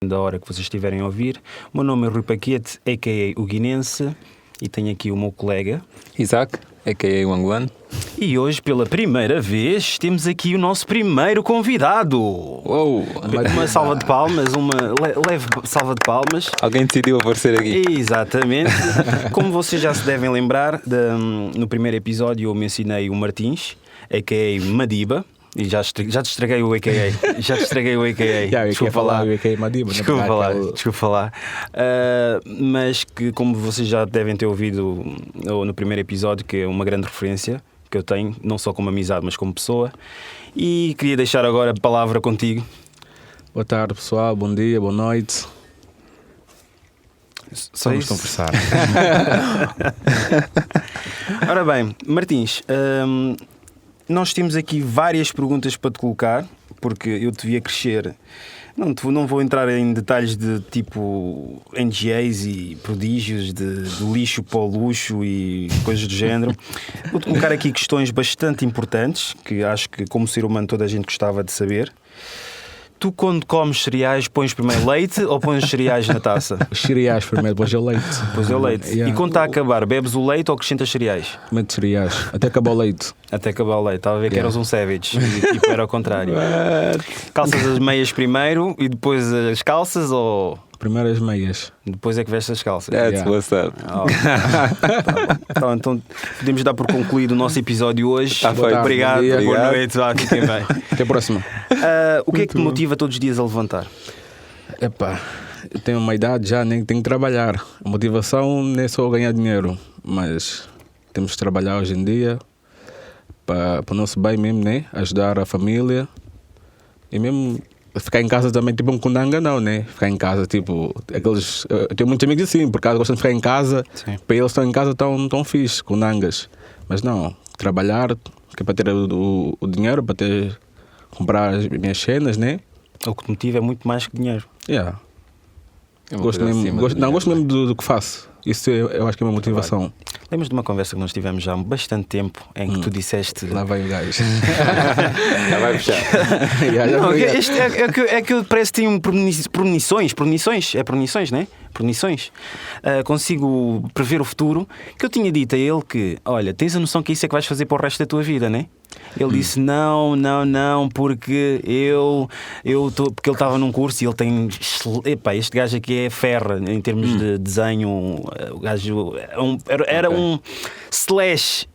Da hora que vocês estiverem a ouvir. O meu nome é Rui Paquete, a.k.a. o Guinense, e tenho aqui o meu colega Isaac, a.k.a. o Anguano. E hoje, pela primeira vez, temos aqui o nosso primeiro convidado. Uou! Uma salva de palmas, uma leve salva de palmas. Alguém decidiu aparecer aqui. Exatamente. Como vocês já se devem lembrar, no primeiro episódio eu mencionei o Martins, a.k.a. Madiba. E já te estraguei o a.k.a. Já te estraguei o a.k.a. Desculpa falar. O a.k.a. Madiba. Desculpa lá. Mas que, como vocês já devem ter ouvido no primeiro episódio, que é uma grande referência que eu tenho, não só como amizade, mas como pessoa. E queria deixar agora a palavra contigo. Boa tarde, pessoal. Bom dia, boa noite. Vamos conversar. Ora bem, Martins, nós temos aqui várias perguntas para te colocar, porque eu te via crescer. Não vou entrar em detalhes de tipo NGAs e prodígios de lixo para o luxo e coisas do género. Vou-te colocar aqui questões bastante importantes, que acho que como ser humano toda a gente gostava de saber. Tu, quando comes cereais, pões primeiro leite ou pões cereais na taça? Os cereais primeiro, depois é o leite. Depois é o leite. Yeah. E quando está a acabar, bebes o leite ou acrescentas cereais? Meto cereais, até acabar o leite. Até acabar o leite. Estava a ver que eras um savage. E tipo, era ao contrário. Calças as meias primeiro e depois as calças ou... Primeiro as meias. Depois é que vestes as calças. That's what's up. Então podemos dar por concluído o nosso episódio hoje. Obrigado. Boa noite. Fiquem bem. Até a próxima. O que é que te motiva todos os dias a levantar? Epá, eu tenho uma idade já, nem tenho que trabalhar. A motivação não é só ganhar dinheiro, mas temos que trabalhar hoje em dia para o nosso bem mesmo, né? Ajudar a família e mesmo ficar em casa também, tipo um cunanga não, né? Ficar em casa, tipo, aqueles... Eu tenho muitos amigos assim, por causa gostam de ficar em casa. Sim. Para eles estão em casa tão fixe, cunangas. Mas não, trabalhar, que é para ter o dinheiro, para ter... comprar as minhas cenas, né? O que te motiva é muito mais que dinheiro. Yeah. Gosto mesmo do que faço. Isso eu acho que é uma motivação. Lembras de uma conversa que nós tivemos já há bastante tempo em que tu disseste... Lá vai o gajo. Já vai puxar. É que parece que tem premonições, né? Premonições. Consigo prever o futuro. Que eu tinha dito a ele que, olha, tens a noção que isso é que vais fazer para o resto da tua vida, né? Ele disse não, porque porque ele estava num curso e ele tem... Epá, este gajo aqui é ferra em termos de desenho. O gajo era um slash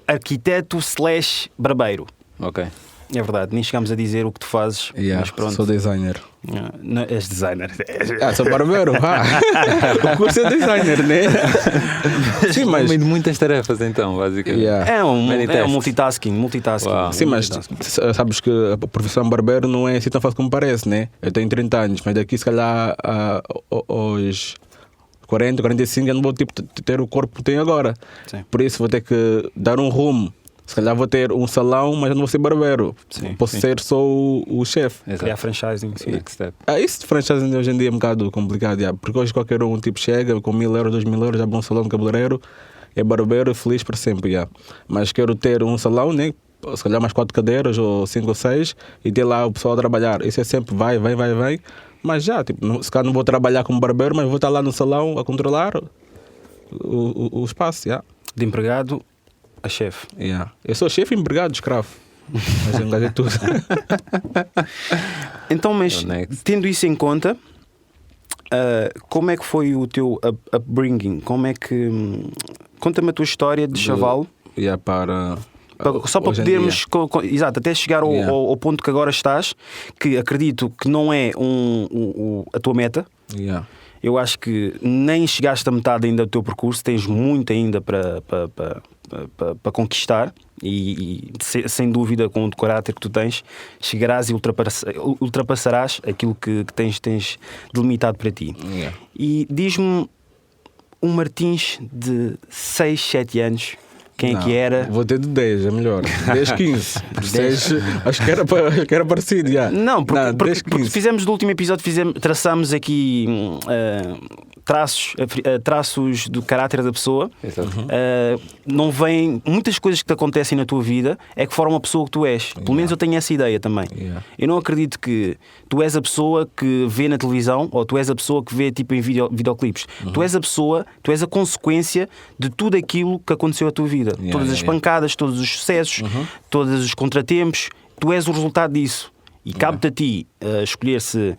arquiteto slash barbeiro. Ok. É verdade, nem chegámos a dizer o que tu fazes, mas pronto. Sou designer. Não, és designer. Sou barbeiro. O curso é designer, né? Sim, mas de muitas tarefas então, basicamente. Yeah. É um multitasking. Wow. Sim, mas sabes que a profissão barbeiro não é assim tão fácil como parece, né? Eu tenho 30 anos, mas daqui se calhar aos 40, 45 eu não vou tipo, ter o corpo que tenho agora. Sim. Por isso vou ter que dar um rumo. Se calhar vou ter um salão, mas não vou ser barbeiro. Posso ser só o chefe. Criar franchising. Next step. Isso de franchising hoje em dia é um bocado complicado. Porque hoje qualquer um tipo chega com 1.000 euros, 2.000 euros, abre um salão de cabeleireiro, é barbeiro, feliz para sempre. Mas quero ter um salão, né? Se calhar mais 4 cadeiras, ou 5 ou 6, e ter lá o pessoal a trabalhar. Isso é sempre vai. Mas já, tipo, se calhar não vou trabalhar como barbeiro, mas vou estar lá no salão a controlar o espaço. De empregado a chefe. Eu sou chefe, empregado, escravo. Mas eu engajei tudo. Então, mas tendo isso em conta, como é que foi o teu upbringing? Como é que... Conta-me a tua história de chavalo. Só para podermos... Exato, até chegar ao ponto que agora estás, que acredito que não é a tua meta. Eu acho que nem chegaste a metade ainda do teu percurso, tens muito ainda para conquistar e sem dúvida com o caráter que tu tens chegarás e ultrapassarás aquilo que tens delimitado para ti. E diz-me um Martins de 6, 7 anos. Quem é que era? Vou ter de 10, é melhor. 10, 15. 10, acho que era parecido. Não, porque fizemos do último episódio, traçamos aqui traços do caráter da pessoa. Exato. Não vem muitas coisas que te acontecem na tua vida é que formam a pessoa que tu és. Pelo menos eu tenho essa ideia também. Eu não acredito que tu és a pessoa que vê na televisão ou tu és a pessoa que vê tipo em videoclipes. Tu és a pessoa, tu és a consequência de tudo aquilo que aconteceu à tua vida. Todas as pancadas, todos os sucessos, todos os contratempos. Tu és o resultado disso. E cabe-te a ti escolher se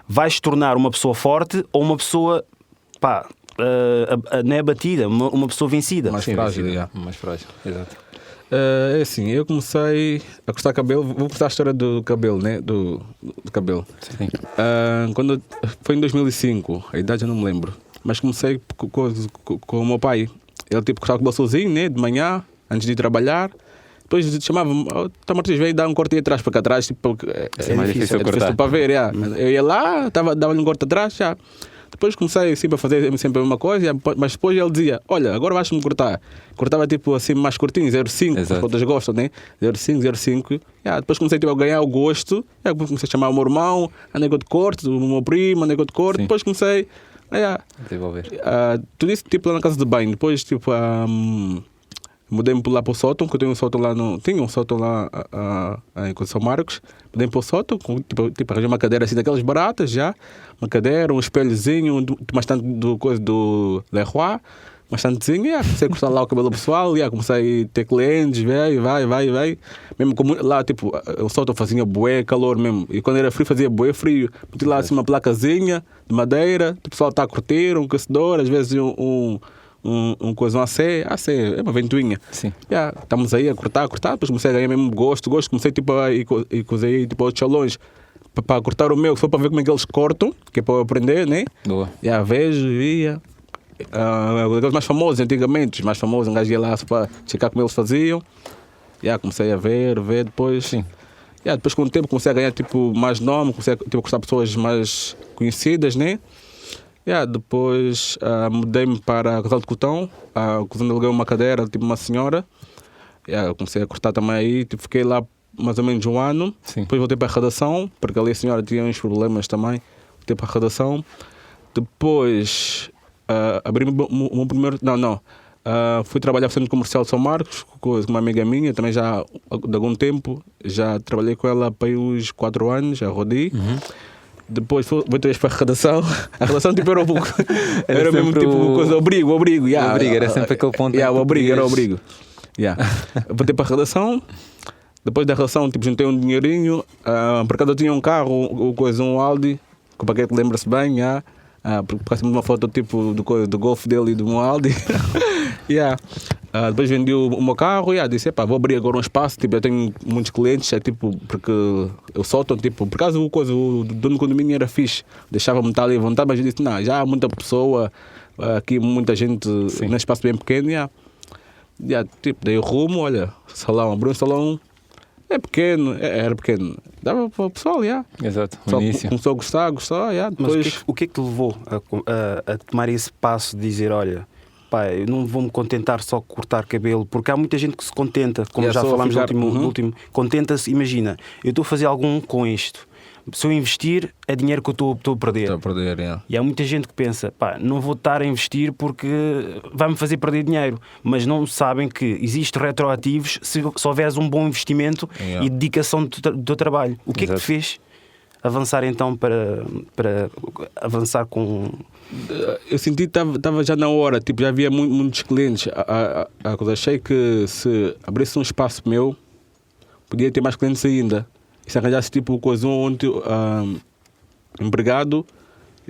vais tornar uma pessoa forte ou uma pessoa não é abatida, uma pessoa vencida. Mais frágil, mais frágil, exato. É assim, eu comecei a cortar cabelo. Vou contar a história do cabelo, né? Do cabelo. Sim. Quando foi em 2005, a idade eu não me lembro, mas comecei com o meu pai. Ele tipo cortava o cabelo sozinho, né? De manhã, antes de ir trabalhar. Depois chamava-me, Martins, vem dar um corte aí atrás, para cá atrás. Tipo, é mais difícil cortar. Para ver, Eu ia lá, dava-lhe um corte atrás, já. Depois comecei sempre a fazer sempre a mesma coisa, mas depois ele dizia, olha, agora vais-me cortar. Cortava tipo assim mais curtinho, 0,5, as outras gostam, né? 0,5. Depois comecei tipo, a ganhar o gosto, comecei a chamar o meu irmão, andei com o corte, o meu primo, andei com o corte. Depois comecei a desenvolver. Tudo isso tipo lá na casa de banho. Depois tipo... mudei-me lá para o sótão, que eu tenho um sótão lá tinha um sótão lá em São Marcos. Mudei-me para o sótão, tipo arranjei uma cadeira assim daquelas baratas já. Uma cadeira, um espelhozinho, bastante do Leroy, bastantezinho. Comecei a cortar lá o cabelo pessoal, comecei a ter clientes, vai. Mesmo como lá, tipo, o sótão fazia bué calor mesmo. E quando era frio, fazia bué frio. Meti lá assim uma placazinha de madeira, o pessoal está a curtir, um aquecedor, às vezes um coisa, um AC, é uma ventoinha. Sim. Estamos aí a cortar, depois comecei a ganhar mesmo gosto, comecei tipo a ir tipo, aos salões para cortar o meu, só para ver como é que eles cortam, que é para eu aprender, né? Boa. Vejo, via. Aqueles mais famosos, antigamente, os mais famosos, um gajo ia lá só para checar como eles faziam. Comecei a ver, depois. Sim. Depois com o tempo comecei a ganhar tipo, mais nome, comecei a tipo, cortar pessoas mais conhecidas, né? Depois mudei-me para a Casal de Cotão, quando aluguei uma cadeira, tipo uma senhora. Comecei a cortar também aí, tipo, fiquei lá mais ou menos um ano. Sim. Depois voltei para a redação, porque ali a senhora tinha uns problemas também. Voltei para a redação. Depois abri o meu primeiro... fui trabalhar no Centro Comercial de São Marcos com uma amiga minha, também já de algum tempo. Já trabalhei com ela para aí uns 4 anos, a Rodi. Depois voltei para a redação. A redação tipo, era um pouco. Era mesmo tipo coisa, obrigo. O abrigo era sempre aquele ponto. O abrigo era o abrigo. Voltei para a redação. Depois da redação, tipo, juntei um dinheirinho. Por acaso eu tinha um carro, um Audi, que o paquete lembra-se bem. Por causa de uma foto tipo do Golf dele e do meu Audi. Depois vendi o meu carro e disse, vou abrir agora um espaço, tipo, eu tenho muitos clientes, tipo, porque eu solto, tipo, por causa o dono do condomínio era fixe, deixava-me estar ali à vontade, mas eu disse, não, já há muita pessoa, aqui muita gente, num espaço bem pequeno, tipo, dei o rumo, olha, salão, abri um salão, era pequeno, dava para o pessoal, Exato, o início. Começou a gostar, depois... Mas o que é que te levou a tomar esse passo de dizer, olha, eu não vou-me contentar só cortar cabelo, porque há muita gente que se contenta, como já falámos no último, contenta-se, imagina, eu estou a fazer algum com isto, se eu investir é dinheiro que eu estou a perder. Estou a perder, E há muita gente que pensa, não vou estar a investir porque vai-me fazer perder dinheiro, mas não sabem que existem retroativos se houveres um bom investimento e dedicação do teu trabalho. O que é que te fez avançar então para avançar com... Eu senti que estava já na hora, tipo, já havia muitos clientes. Achei que se abrisse um espaço meu, podia ter mais clientes ainda. E se arranjasse tipo coisa empregado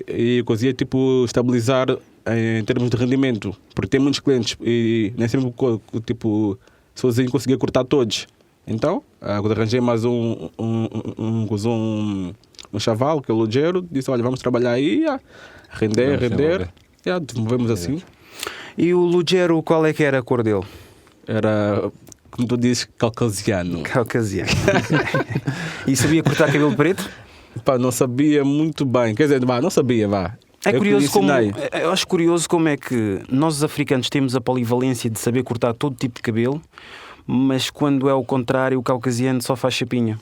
e conseguia tipo estabilizar em termos de rendimento, porque tem muitos clientes e nem sempre tipo sozinho conseguia cortar todos. Então, quando arranjei mais um chaval, que é o Lugero, disse, olha, vamos trabalhar aí, render, desenvolvemos assim. E o Lugero, qual é que era a cor dele? Era, como tu dizes, caucasiano. E sabia cortar cabelo preto? Não sabia muito bem, quer dizer, não sabia, É curioso eu acho curioso como é que nós os africanos temos a polivalência de saber cortar todo tipo de cabelo, mas quando é o contrário, o caucasiano só faz chapinha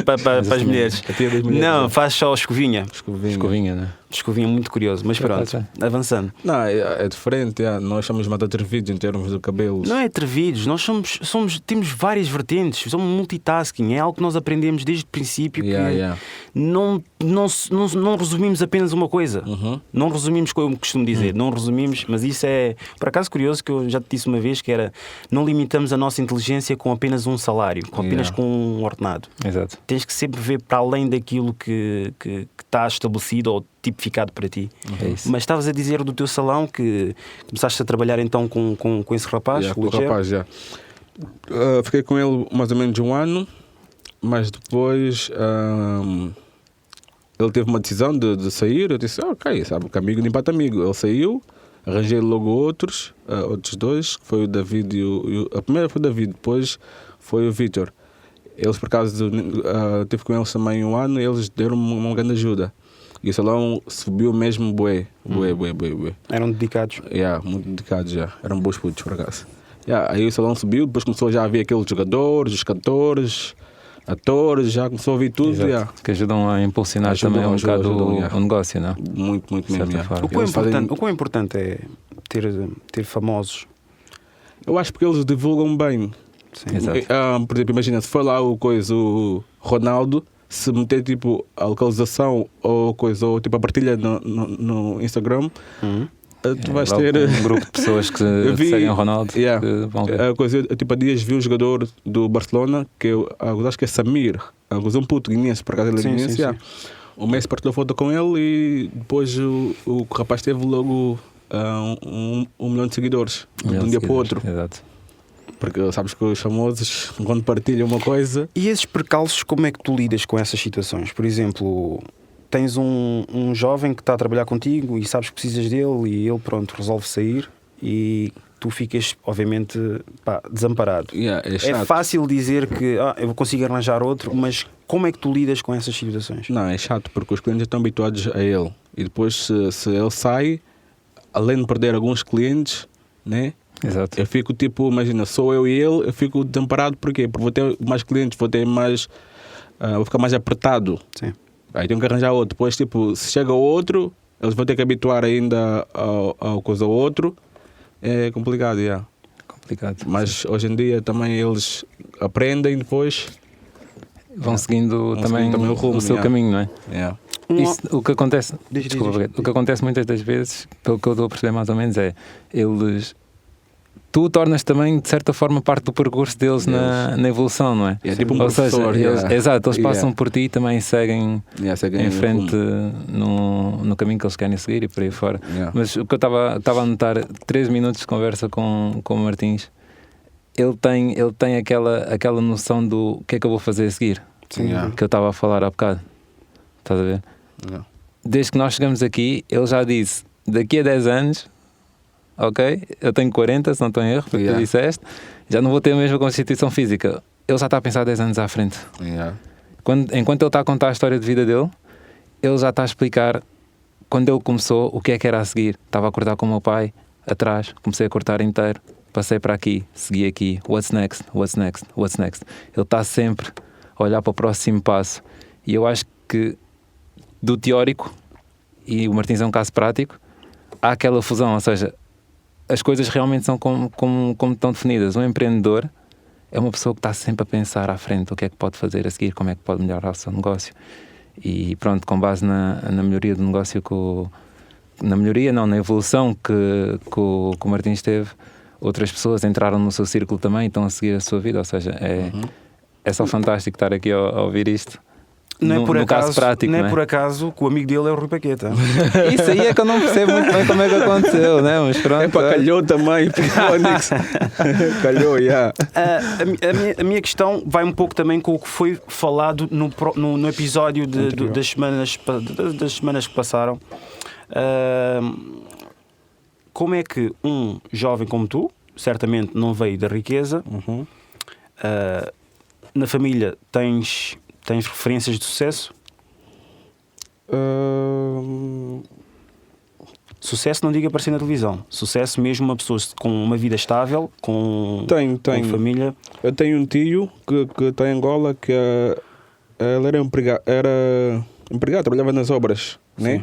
para as mulheres. Não, faz só escovinha. Escovinha, né? Escovinha muito curioso, mas pronto, avançando. Não, é diferente, nós somos mais atrevidos em termos de cabelos. Não é atrevidos, nós temos várias vertentes, somos multitasking, é algo que nós aprendemos desde o princípio que não resumimos apenas uma coisa. Não resumimos, como eu costumo dizer, não resumimos, mas isso é, por acaso, curioso, que eu já te disse uma vez, que era, não limitamos a nossa inteligência com apenas um salário, apenas com um ordenado. Exato. Tens que sempre ver para além daquilo que está estabelecido ou tipificado para ti. Mas estavas a dizer do teu salão que começaste a trabalhar então com esse rapaz, com o rapaz, fiquei com ele mais ou menos um ano, mas depois ele teve uma decisão de sair. Eu disse, ok, sabe que amigo nem bate amigo. Ele saiu, arranjei logo outros dois, que foi o David a primeira foi o David, depois foi o Vítor. Eles por acaso tive com eles também um ano e eles deram-me uma grande ajuda. E o salão subiu mesmo bué. Eram dedicados? Muito dedicados já. Eram bons putos por acaso. Aí o salão subiu, depois começou já a ver aqueles jogadores, os cantores, atores, já começou a ouvir tudo. Que ajudam a impulsionar também um bocado o negócio, não? Muito mesmo. O quão importante é ter famosos? Eu acho porque eles divulgam bem. Sim. Exato. Por exemplo, imagina, se for lá o Ronaldo, se meter tipo a localização ou tipo a partilha no Instagram, tu vais ter um grupo de pessoas que seguem o Ronaldo. Que vão ver. Tipo, há dias vi um jogador do Barcelona que eu acho que é Samir, um puto guinense, por acaso ele é guinense. O Messi partilhou foto com ele e depois o rapaz teve logo 1 milhão de seguidores de um dia para o outro. Exato. Porque sabes que os famosos, quando partilham uma coisa... E esses percalços, como é que tu lidas com essas situações? Por exemplo, tens um jovem que está a trabalhar contigo e sabes que precisas dele e ele, pronto, resolve sair e tu ficas, obviamente, desamparado. É fácil dizer que eu consigo arranjar outro, mas como é que tu lidas com essas situações? Não, é chato porque os clientes estão habituados a ele e depois se ele sai, além de perder alguns clientes, né? Exato. Eu fico tipo, imagina, sou eu e ele, eu fico desamparado. Porquê? Porque vou ter mais clientes, vou ficar mais apertado. Sim. Aí tenho que arranjar outro. Depois, tipo, se chega outro, eles vão ter que habituar ainda ao outro. É complicado, complicado. Mas hoje em dia também eles aprendem depois. Vão seguindo também o rumo, o seu caminho, não é? Isso, o que acontece, o que acontece muitas das vezes, pelo que eu estou a perceber mais ou menos, é tu tornas também, de certa forma, parte do percurso deles na evolução, não é? É tipo um professor. Eles passam por ti e também seguem em frente no caminho que eles querem seguir e por aí fora. Mas o que eu estava a notar, 13 minutos de conversa com o Martins, ele tem aquela noção do que é que eu vou fazer a seguir. Que eu estava a falar há bocado. Estás a ver? Desde que nós chegamos aqui, ele já disse, daqui a 10 anos... Ok, eu tenho 40, se não estou em erro, porque tu disseste, já não vou ter a mesma constituição física. Ele já está a pensar 10 anos à frente. Enquanto ele está a contar a história de vida dele, ele já está a explicar quando ele começou o que é que era a seguir. Estava a cortar com o meu pai atrás, comecei a cortar inteiro, passei para aqui, segui aqui, what's next, what's next, what's next. Ele está sempre a olhar para o próximo passo. E eu acho que do teórico, e o Martins é um caso prático, há aquela fusão, ou seja, as coisas realmente são como estão definidas. Um empreendedor é uma pessoa que está sempre a pensar à frente o que é que pode fazer a seguir, como é que pode melhorar o seu negócio. E pronto, com base na melhoria do negócio, na evolução que o Martins teve, outras pessoas entraram no seu círculo também e estão a seguir a sua vida. Ou seja, é só fantástico estar aqui a ouvir isto. Não é por acaso, caso prático, não é por acaso que o amigo dele é o Rui Paqueta. Isso aí é que eu não percebo muito bem como é que aconteceu, né? Mas pronto. Calhou também, calhou, a minha questão vai um pouco também com o que foi falado no episódio das semanas que passaram. Como é que um jovem como tu, certamente não veio da riqueza, na família tens referências de sucesso? Sucesso não diga aparecer na televisão. Sucesso mesmo, uma pessoa com uma vida estável, com família. Eu tenho um tio que está em Angola, que ele era empregado, trabalhava nas obras, né?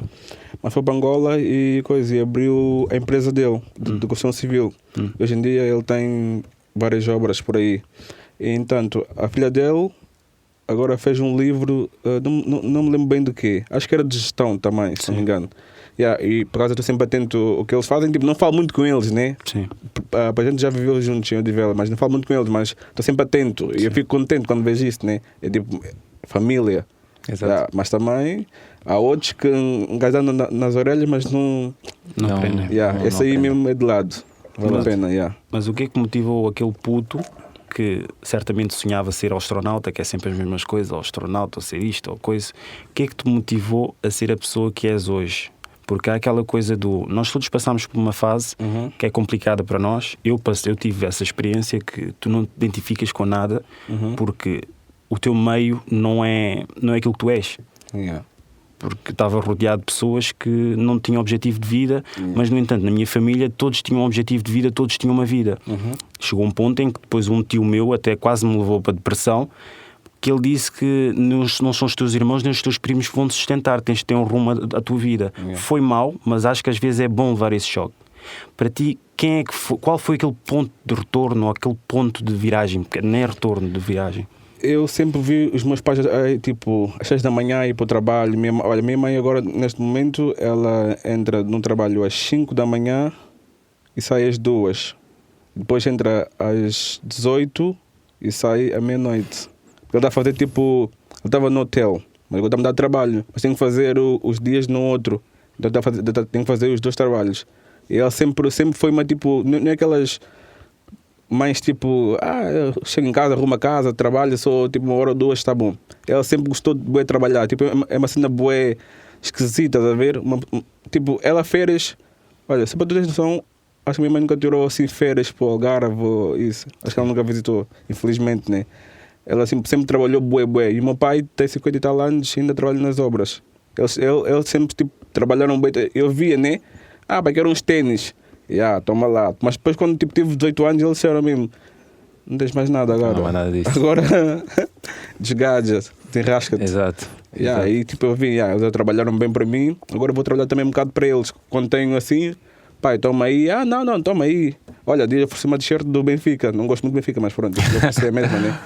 Mas foi para Angola e abriu a empresa dele, de construção civil. Hoje em dia ele tem várias obras por aí. E, entanto, a filha dele agora fez um livro, não me lembro bem do quê. Acho que era de gestão também, se não me engano. E por causa eu estou sempre atento o que eles fazem, tipo, não falo muito com eles, né? Sim. A gente já viveu juntos em Odivela, mas não falo muito com eles, mas estou sempre atento. E eu fico contente quando vejo isso, né? É tipo, família. Exato. Mas também há outros que engasam nas orelhas, mas não aprendem. Esse aí mesmo é de lado. Vale a pena, Mas o que é que motivou aquele puto que certamente sonhava ser astronauta, que é sempre as mesmas coisas, ou astronauta, ou ser isto, ou coisa? O que é que te motivou a ser a pessoa que és hoje? Porque há aquela coisa do... Nós todos passamos por uma fase que é complicada para nós. Eu tive essa experiência que tu não te identificas com nada porque o teu meio não é aquilo que tu és. Porque estava rodeado de pessoas que não tinham objetivo de vida, mas, no entanto, na minha família todos tinham um objetivo de vida, todos tinham uma vida. Chegou um ponto em que depois um tio meu até quase me levou para a depressão, que ele disse que não são os teus irmãos nem os teus primos que vão te sustentar, tens de ter um rumo à tua vida. Foi mau, mas acho que às vezes é bom levar esse choque. Para ti, qual foi aquele ponto de retorno, ou aquele ponto de viragem? Porque nem é retorno de viragem. Eu sempre vi os meus pais, tipo, às 6 da manhã ir para o trabalho. Minha mãe agora, neste momento, ela entra no trabalho às 5 da manhã e sai às 2. Depois entra às 18 e sai à meia-noite. Ele está a fazer tipo... Ele estava no hotel, mas agora está a me dar trabalho. Mas tem que fazer os dias no outro. Então tem que fazer os 2 trabalhos. E ela sempre foi uma tipo... Não é aquelas mães tipo... eu chego em casa, arrumo a casa, trabalho, só tipo 1 hora ou 2, está bom. Ela sempre gostou de trabalhar. Tipo, é uma cena bué esquisita, a ver? Tipo, ela férias... Olha, se para tu teres noção... Acho que minha mãe nunca tirou assim férias para o Algarve ou isso. Acho que ela nunca visitou, infelizmente, né? Ela sempre trabalhou bué. E o meu pai tem 50 e tal anos e ainda trabalha nas obras. Eles sempre tipo, trabalharam bué. Eu via, né? Pai, quero uns ténis. Toma lá. Mas depois, quando tipo, tive 18 anos, eles disseram mesmo: não tens mais nada agora. Não há nada disso. Agora, desgaja-te, desenrasca-te. Exato. E tipo, eu vi, eles trabalharam bem para mim. Agora eu vou trabalhar também um bocado para eles. Quando tenho assim, pai, toma aí. Não, toma aí. Olha, dia ofereci uma t-shirt do Benfica. Não gosto muito do Benfica, mas pronto, eu ofereci a mesma, né?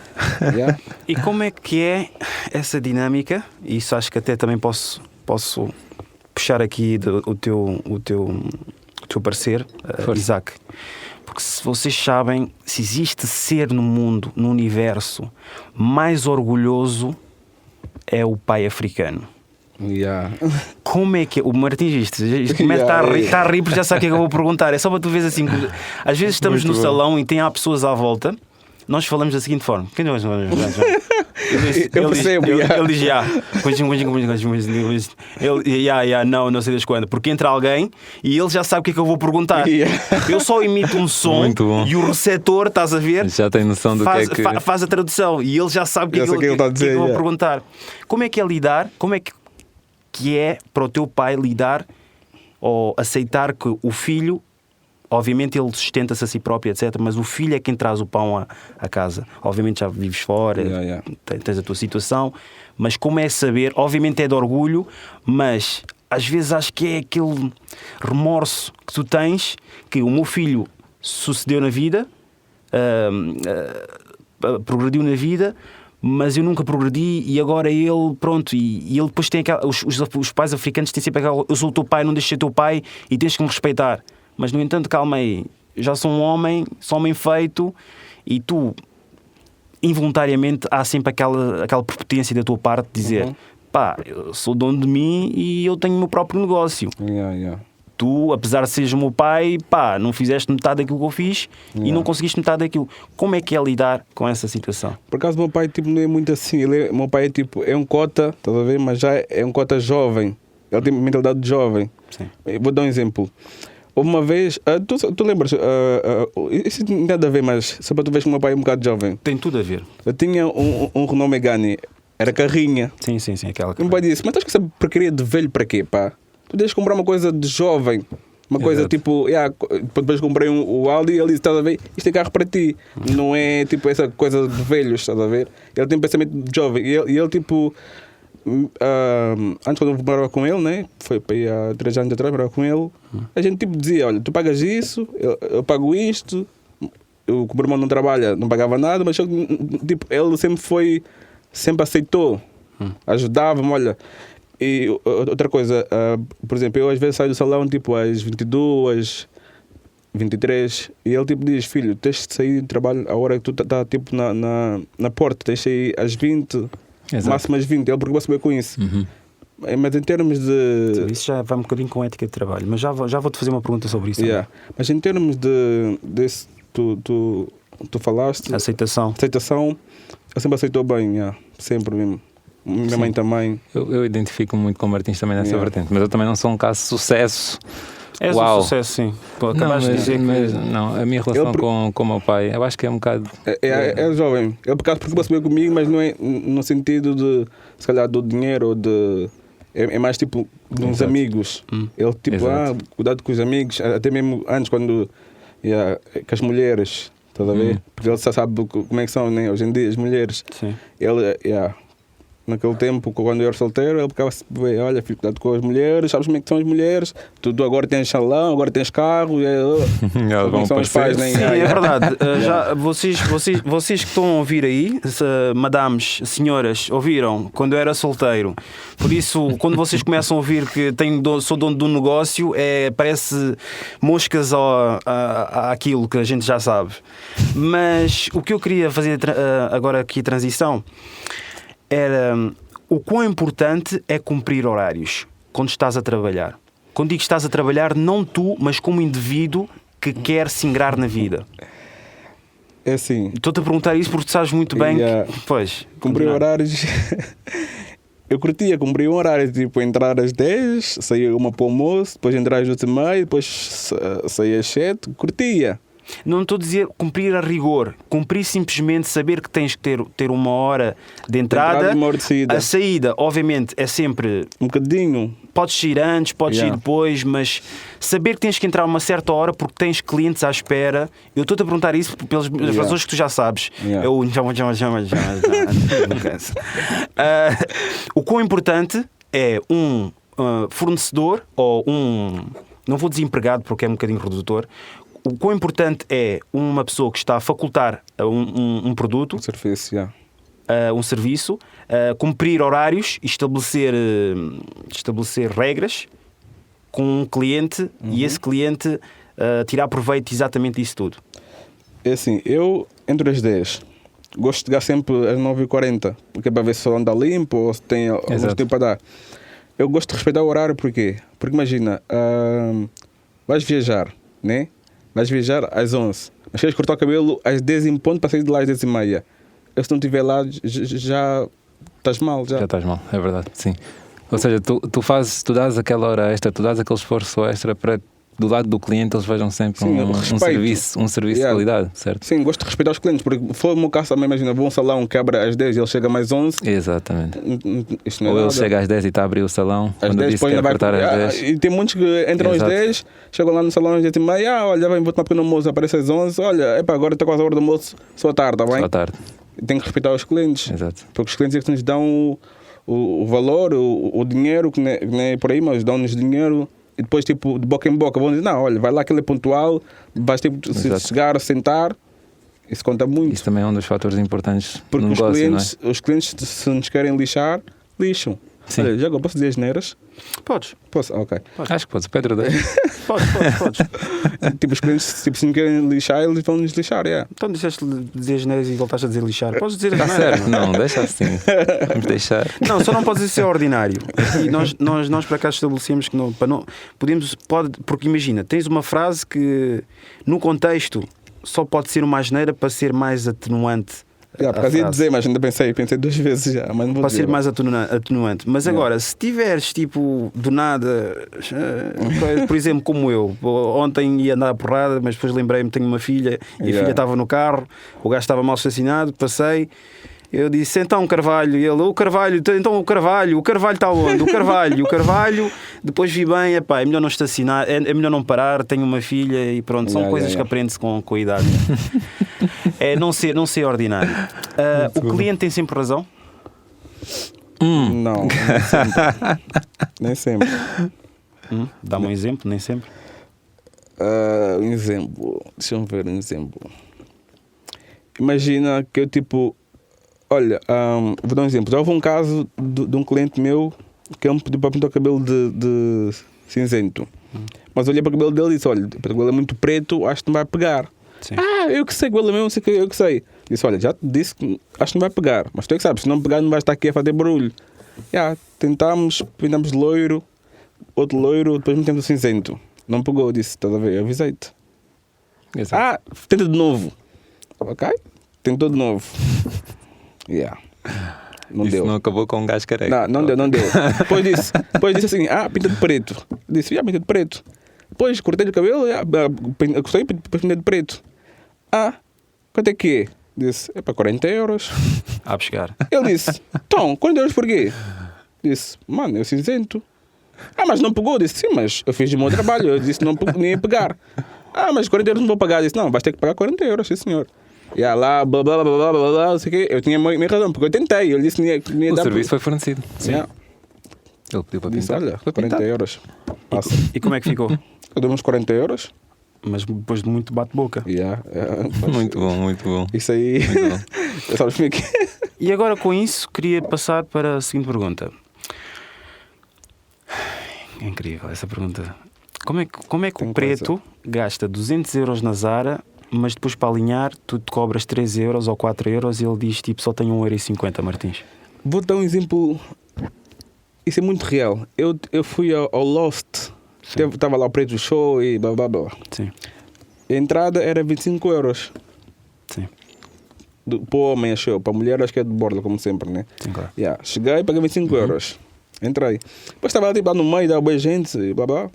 E como é que é essa dinâmica? E isso acho que até também posso puxar aqui o teu parecer, Isaac. Porque se vocês sabem, se existe ser no mundo, no universo, mais orgulhoso é o pai africano. Como é que é? O Martins está a rir porque já sabe o que é que eu vou perguntar. É só para tu veres assim. Às vezes estamos no salão e há pessoas à volta. Nós falamos da seguinte forma. Quem nós? Eu percebo. Ele diz não sei das quando. Porque entra alguém e ele já sabe o que é que eu vou perguntar. Eu só imito um som e o receptor, estás a ver? Já tem noção do que é que faz a tradução e ele já sabe o que é que eu vou perguntar. Como é que é lidar? Como é que é para o teu pai lidar ou aceitar que o filho, obviamente ele sustenta-se a si próprio, etc., mas o filho é quem traz o pão à casa. Obviamente já vives fora, tens a tua situação, mas como é saber, obviamente é de orgulho, mas às vezes acho que é aquele remorso que tu tens, que o meu filho sucedeu na vida, progrediu na vida, mas eu nunca progredi e agora ele, pronto, e ele depois tem os pais africanos têm sempre aquela: eu sou o teu pai, não deixes de ser teu pai e tens que me respeitar. Mas no entanto, calma aí, já sou um homem, feito, e tu involuntariamente há sempre aquela prepotência da tua parte de dizer: eu sou dono de mim e eu tenho o meu próprio negócio. Tu, apesar de seres o meu pai, não fizeste metade daquilo que eu fiz e não conseguiste metade daquilo. Como é que é lidar com essa situação? Por acaso, meu pai tipo, não é muito assim. Meu pai é um cota, estás a ver? Mas já é um cota jovem. Ele tem mentalidade de jovem. Sim. Vou dar um exemplo. Houve uma vez, tu lembras, isso não tem nada a ver, mas só para tu veres que o meu pai é um bocado jovem. Tem tudo a ver. Eu tinha um Renault Megane, era carrinha. Sim, aquela carrinha. O meu pai disse: mas estás com essa porcaria de velho para quê, pá? Tu deixas comprar uma coisa de jovem. Uma coisa tipo, depois comprei o Audi e ele disse: estás a ver, isto é carro para ti. Não é tipo essa coisa de velhos, estás a ver? Ele tem um pensamento de jovem. E ele tipo, antes quando eu morava com ele, né? Foi para aí há 3 anos atrás, morava com ele. A gente tipo dizia, olha, tu pagas isso, eu pago isto. O meu irmão não trabalha, não pagava nada, mas tipo, ele sempre aceitou, ajudava-me, olha. E outra coisa, por exemplo, eu às vezes saio do salão tipo às 22, 23, e ele tipo diz, filho, tens de sair de trabalho a hora que tu tá tipo na porta, tens de sair às 20, máximo às 20, ele preocupa-se bem com isso. Mas em termos de... Isso já vai um bocadinho com ética de trabalho, mas já vou-te fazer uma pergunta sobre isso. Mas em termos desse, tu falaste... Aceitação, ele sempre aceitou bem, sempre mesmo. Minha mãe também. Eu identifico muito com o Martins também nessa vertente, mas eu também não sou um caso de sucesso. És um sucesso, sim. Acabaste de dizer mas não, a minha relação com o meu pai, eu acho que é um bocado... É jovem. Ele por acaso preocupa-se bem comigo, mas não é no sentido de, se calhar, do dinheiro ou de... É mais tipo de uns amigos. Ele tipo, cuidado com os amigos, até mesmo antes quando... com as mulheres, estás a ver? Porque ele só sabe como é que são, né? Hoje em dia as mulheres. Sim. Ele, naquele tempo, quando eu era solteiro, ele ficava bem, olha, filho, cuidado com as mulheres, sabes como é que são as mulheres? Tu agora tens salão, agora tens carro, como são os pais, né? Sim, é verdade. Já, vocês que estão a ouvir aí, madames, senhoras, ouviram quando eu era solteiro. Por isso, quando vocês começam a ouvir que sou dono de um negócio, parece moscas àquilo que a gente já sabe. Mas o que eu queria fazer agora aqui, transição, era o quão importante é cumprir horários quando estás a trabalhar. Quando digo que estás a trabalhar, não tu, mas como indivíduo que quer se ingrar na vida. É assim. Estou-te a perguntar isso porque tu sabes muito bem que... Pois, cumprir horários... Eu curtia cumprir um horário, tipo, entrar às 10, sair uma para o almoço, depois entrar às 8h30, depois sair às 7, curtia. Não estou a dizer cumprir a rigor, cumprir simplesmente saber que tens que ter uma hora de entrada, uma hora de saída. A saída, obviamente, é sempre um bocadinho. Podes ir antes, podes ir depois, mas saber que tens que entrar a uma certa hora porque tens clientes à espera. Eu estou-te a perguntar isso pelas razões que tu já sabes. Eu o quão importante é um fornecedor ou não vou dizer empregado porque é um bocadinho redutor. O quão importante é uma pessoa que está a facultar um produto, um serviço, cumprir horários e estabelecer regras com um cliente e esse cliente tirar proveito exatamente disso tudo. É assim, eu entro às 10, gosto de chegar sempre às 9h40, porque é para ver se o salão está limpo ou se tem algum tempo para dar. Eu gosto de respeitar o horário, porquê? Porque imagina, vais viajar, né? Vais viajar às 11, mas queres cortar o cabelo às 10 em ponto para sair de lá às 10h30. Eu, se não estiver lá, já estás mal. Já estás mal, é verdade, sim. Ou seja, tu dás aquela hora extra, tu dás aquele esforço extra para do lado do cliente eles vejam sempre um serviço de qualidade, certo? Sim, gosto de respeitar os clientes, porque foi o meu caso também, imagina, vou a um salão que abre às 10 e ele chega mais 11. Exatamente. Isto não é ou nada. ele chega às 10 e está a abrir o salão, às quando 10, disse que quer cortar às 10. E tem muitos que entram às 10, chegam lá no salão às 10h30, olha, vou tomar pequeno almoço, aparece às 11, olha, agora está quase a hora do almoço, só à tarde, está bem? Só à tarde. Tem que respeitar os clientes. Exato. Porque os clientes é que nos dão o valor, o dinheiro, que não é por aí, mas dão-nos dinheiro. E depois, tipo, de boca em boca, vão dizer, não, olha, vai lá que ele é pontual, vais tipo, se chegar, sentar, isso conta muito. Isso também é um dos fatores importantes porque no negócio, não é? Os clientes, se nos querem lixar, lixam. Sim. Olha, já posso dizer asneiras? Podes. Posso? Ok. Podes. Acho que podes, Pedro. Podes. Tipo, os clientes, se nos querem lixar, eles vão nos lixar, Então disseste dizer asneiras e voltaste a dizer lixar. Podes dizer asneiras. Está certo, não, deixa assim. Vamos deixar. Não, só não podes dizer ser ordinário. E nós para cá estabelecemos que não pode, porque imagina, tens uma frase que no contexto só pode ser uma asneira para ser mais atenuante. Por causa de dizer, mas ainda pensei 2 vezes já. Mas não vou para dizer, ser mais atenuante. Mas agora, se tiveres tipo do nada, por exemplo, como eu, ontem ia andar a porrada, mas depois lembrei-me, tenho uma filha e a filha estava no carro, o gajo estava mal estacionado, passei. Eu disse, então Carvalho, e ele, o Carvalho está onde? O Carvalho, depois vi bem, é melhor não estacionar, é melhor não parar, tenho uma filha e pronto, são coisas que aprende-se com a idade. É não ser ordinário. O cliente tem sempre razão? Não, nem sempre. Dá-me um exemplo, nem sempre. Um exemplo, deixa-me ver um exemplo. Imagina que eu tipo, olha, vou dar um exemplo. Já houve um caso de um cliente meu que me pediu para pintar o cabelo de cinzento. Mas eu olhei para o cabelo dele e disse, olha, o cabelo é muito preto, acho que não vai pegar. Sim. Eu que sei, o cabelo é mesmo, eu que sei. Disse, olha, já te disse que acho que não vai pegar, mas tu é que sabes, se não pegar não vais estar aqui a fazer barulho. Tentámos, pintamos loiro, outro loiro, depois metemos o cinzento. Não pegou, disse, estás a ver, eu avisei-te. Tenta de novo. Ok? Tentou de novo. Não Isso deu. não acabou com um gajo careca. Não deu. Depois disse assim, pinta de preto. Disse, pinta de preto. Depois cortei o cabelo, gostei, depois pinta de preto. Quanto é que é? Disse, é para 40 euros. A buscar. Ele disse, então, 40 euros porquê? Disse, mano, eu cinzento. Mas não pegou. Disse, sim, mas eu fiz o meu trabalho. Eu disse, não ia pegar. Mas 40 euros não vou pagar. Disse, não, vais ter que pagar 40 euros, sim senhor. Lá, blá, blá, blá, blá, blá, blá, não sei o quê. Eu tinha minha razão, porque eu tentei. Ele disse que não ia O dar. serviço foi fornecido. Sim. Ele pediu para Disse, pintar. olha, 40 euros. Passa. E como é que ficou? Eu dei uns 40 euros. Mas depois de muito bate-boca. Muito bom, muito bom. Isso aí. Sabes como é que é? E agora com isso queria passar para a seguinte pergunta. É incrível essa pergunta. Como é que o preto gasta 200 euros na Zara, mas depois para alinhar tu te cobras 3 euros ou 4 euros e ele diz tipo só tem 1,50 €, Martins? Vou dar um exemplo. Isso é muito real. Eu fui ao Lost. Estava lá o preto show e blá blá blá. Sim. A entrada era 25 euros. Sim. Para o homem achou, para a mulher acho que é de borda, como sempre, né? Sim, claro. Cheguei e paguei 25 euros. Entrei. Depois estava lá no meio, dava boa gente e blá blá.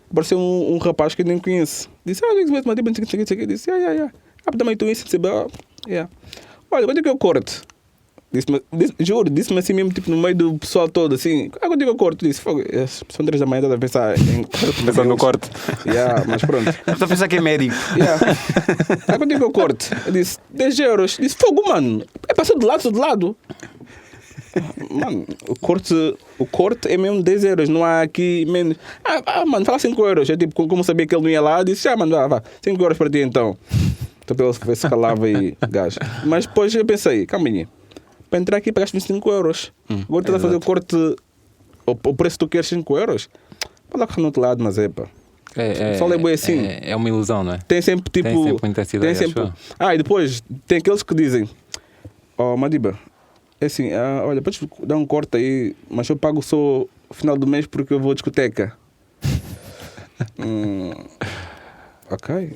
Apareceu um rapaz que eu nem conheço. Disse, eu disse, mas não sei o que. Disse, também tu isso, blá. Olha, quando é que eu corto? Juro, disse-me assim mesmo, tipo, no meio do pessoal todo, assim, quando é que eu corto? Disse, são 3 da manhã, estás a pensar em... Pensando no corte. Mas pronto. Estou a pensar que é médico. Quando é que eu corto? Eu disse, 10 euros. Disse, fogo, mano, é passar de lado. Mano, o corte é mesmo 10 euros, não há aqui menos. Mano, fala 5 euros. Eu tipo, como sabia que ele não ia lá, disse, mano, vá, 5 euros para ti então. Então para ele ver se calava e gajo. Mas depois eu pensei, calma aí, para entrar aqui pagaste 25 euros. Agora estás a fazer o corte, o preço que tu queres 5 euros. Para lá que no outro lado, mas pá. Só lembro assim. É uma ilusão, não é? Tem sempre tipo. Tem sempre muita cidade. E depois tem aqueles que dizem, Madiba, é assim, olha, podes dar um corte aí, mas eu pago só o final do mês porque eu vou à discoteca. Ok.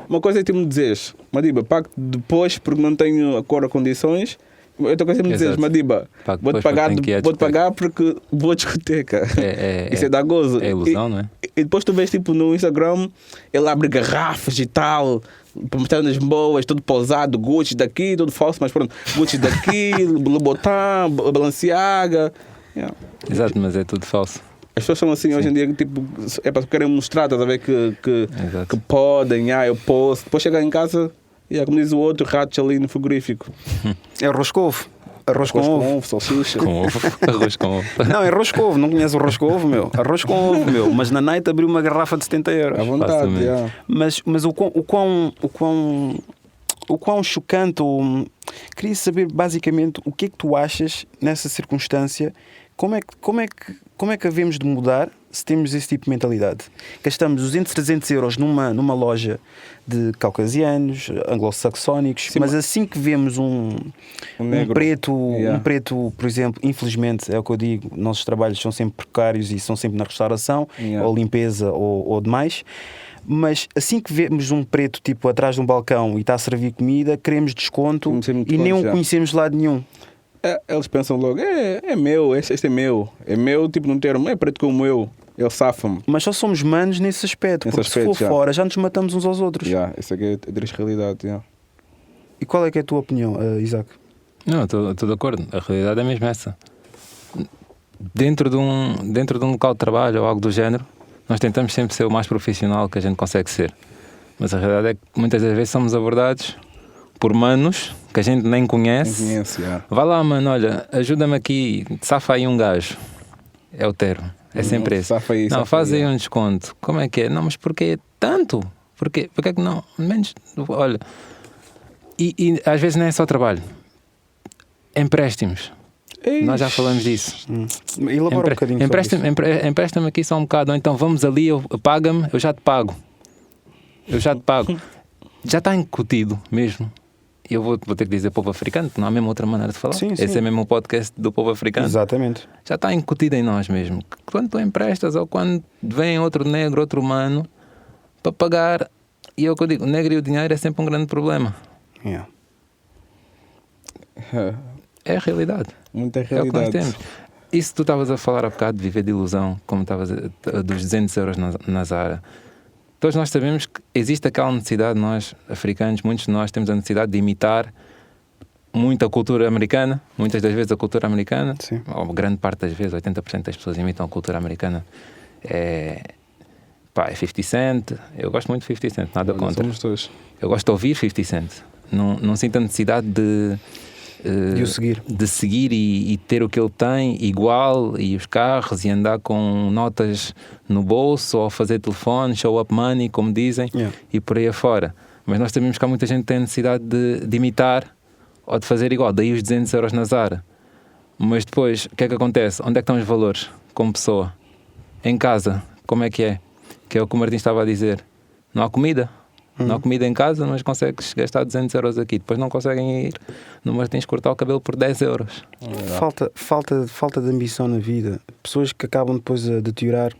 Uma coisa é tu me dizes, Madiba, pago depois porque não tenho acordo a condições. Outra coisa é me dizes, Madiba, vou-te pagar porque vou à discoteca. Isso é dar gozo. É ilusão, não é? E depois tu vês tipo no Instagram, ele abre garrafas e tal, para mostrar nas boas, todo pousado, Gucci daqui, tudo falso, mas pronto, Gucci daqui, Louboutin, Balenciaga. Exato, mas é tudo falso. As pessoas são assim hoje em dia, tipo, é para querem mostrar, estás a ver que podem, eu posso. Depois chegar em casa, como diz o outro, ratos ali no frigorífico. É arroz com ovo. Arroz com ovo, salsicha. Arroz com ovo. Não, é arroz com ovo, não conheço o arroz com ovo, meu. Arroz com ovo, meu. Mas na night abriu uma garrafa de 70 euros. À vontade, Mas o quão chocante, queria saber basicamente o que é que tu achas nessa circunstância, como é que havemos de mudar se temos esse tipo de mentalidade? Gastamos 200, 300 euros numa loja de caucasianos, anglo-saxónicos, mas assim que vemos um preto, por exemplo, infelizmente, é o que eu digo, nossos trabalhos são sempre precários e são sempre na restauração, ou limpeza ou demais. Mas assim que vemos um preto tipo atrás de um balcão e está a servir comida, queremos desconto e nem o conhecemos de lado nenhum. Eles pensam logo, é meu, este é meu. É meu, tipo, num termo, é preto como eu. Ele safa-me. Mas só somos manos nesse aspecto, porque se for fora já nos matamos uns aos outros. Isso aqui é a triste realidade. E qual é que é a tua opinião, Isaac? Não, estou de acordo. A realidade é mesmo essa. Dentro de um local de trabalho ou algo do género, nós tentamos sempre ser o mais profissional que a gente consegue ser. Mas a realidade é que muitas das vezes somos abordados por manos que a gente nem conhece. Vai lá, mano, olha, ajuda-me aqui, safa aí um gajo. É o termo, é sempre esse. Não, faz aí um desconto. Como é que é? Não, mas porquê tanto? Porquê é que não? Menos, olha. E às vezes não é só trabalho. Empréstimos. Nós já falamos disso. Elabora um bocadinho. Empresta-me aqui só um bocado. Ou então vamos ali, paga-me, eu já te pago. Já está incutido mesmo. Eu vou ter que dizer povo africano, porque não há mesmo outra maneira de falar. Sim. Esse é mesmo o podcast do povo africano. Exatamente. Já está incutido em nós mesmo. Quando tu emprestas ou quando vem outro negro, outro humano, para pagar, e é o que eu digo, o negro e o dinheiro é sempre um grande problema. É a realidade. Muita realidade. É o que nós temos. Isso tu estavas a falar há bocado de viver de ilusão, como estavas dos 200 euros na Zara. Todos nós sabemos que existe aquela necessidade, nós africanos, muitos de nós temos a necessidade de imitar muito a cultura americana, muitas das vezes a cultura americana, ou grande parte das vezes, 80% das pessoas imitam a cultura americana. É 50 Cent, eu gosto muito de 50 Cent, nada contra. Somos todos. Eu gosto de ouvir 50 Cent, não sinto a necessidade de o seguir e ter o que ele tem igual, e os carros, e andar com notas no bolso, ou fazer telefone, show up money, como dizem, e por aí afora. Mas nós sabemos que há muita gente que tem necessidade de imitar ou de fazer igual, daí os 200 euros na Zara. Mas depois, o que é que acontece? Onde é que estão os valores como pessoa? Em casa, como é? Que é o que o Martins estava a dizer. Não há comida. Não há comida em casa, mas consegues gastar 200 euros aqui. Depois não conseguem ir no Martins cortar o cabelo por 10 euros. Falta de ambição na vida. Pessoas que acabam depois a deteriorar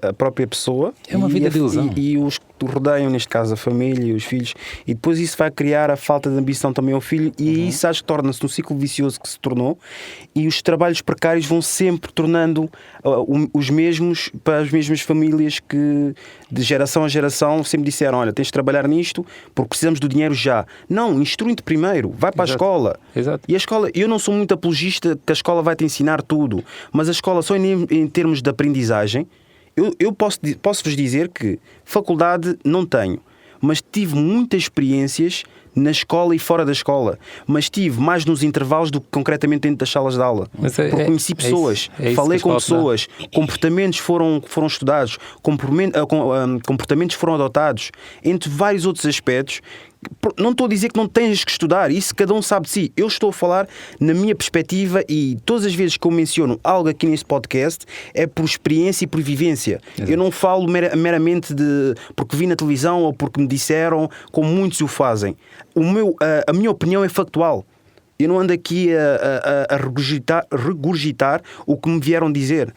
a própria pessoa. É uma vida de ilusão. E os que te rodeiam, neste caso a família e os filhos. E depois isso vai criar a falta de ambição também ao filho. E isso acho que torna-se um ciclo vicioso que se tornou. E os trabalhos precários vão sempre tornando os mesmos para as mesmas famílias que de geração a geração sempre disseram: olha, tens de trabalhar nisto porque precisamos do dinheiro já. Não, instrui-te primeiro, vai para a escola. Exato. E a escola, eu não sou muito apologista que a escola vai te ensinar tudo, mas a escola só em termos de aprendizagem, eu posso-vos dizer que faculdade não tenho, mas tive muitas experiências na escola e fora da escola, mas tive mais nos intervalos do que concretamente dentro das salas de aula. Porque conheci pessoas, falei com pessoas, comportamentos foram estudados, comportamentos foram adotados, entre vários outros aspectos. Não estou a dizer que não tens que estudar, isso cada um sabe de si. Eu estou a falar na minha perspectiva, e todas as vezes que eu menciono algo aqui neste podcast é por experiência e por vivência. Exato. Eu não falo meramente porque vi na televisão ou porque me disseram, como muitos o fazem. A minha opinião é factual. Eu não ando aqui a regurgitar o que me vieram dizer.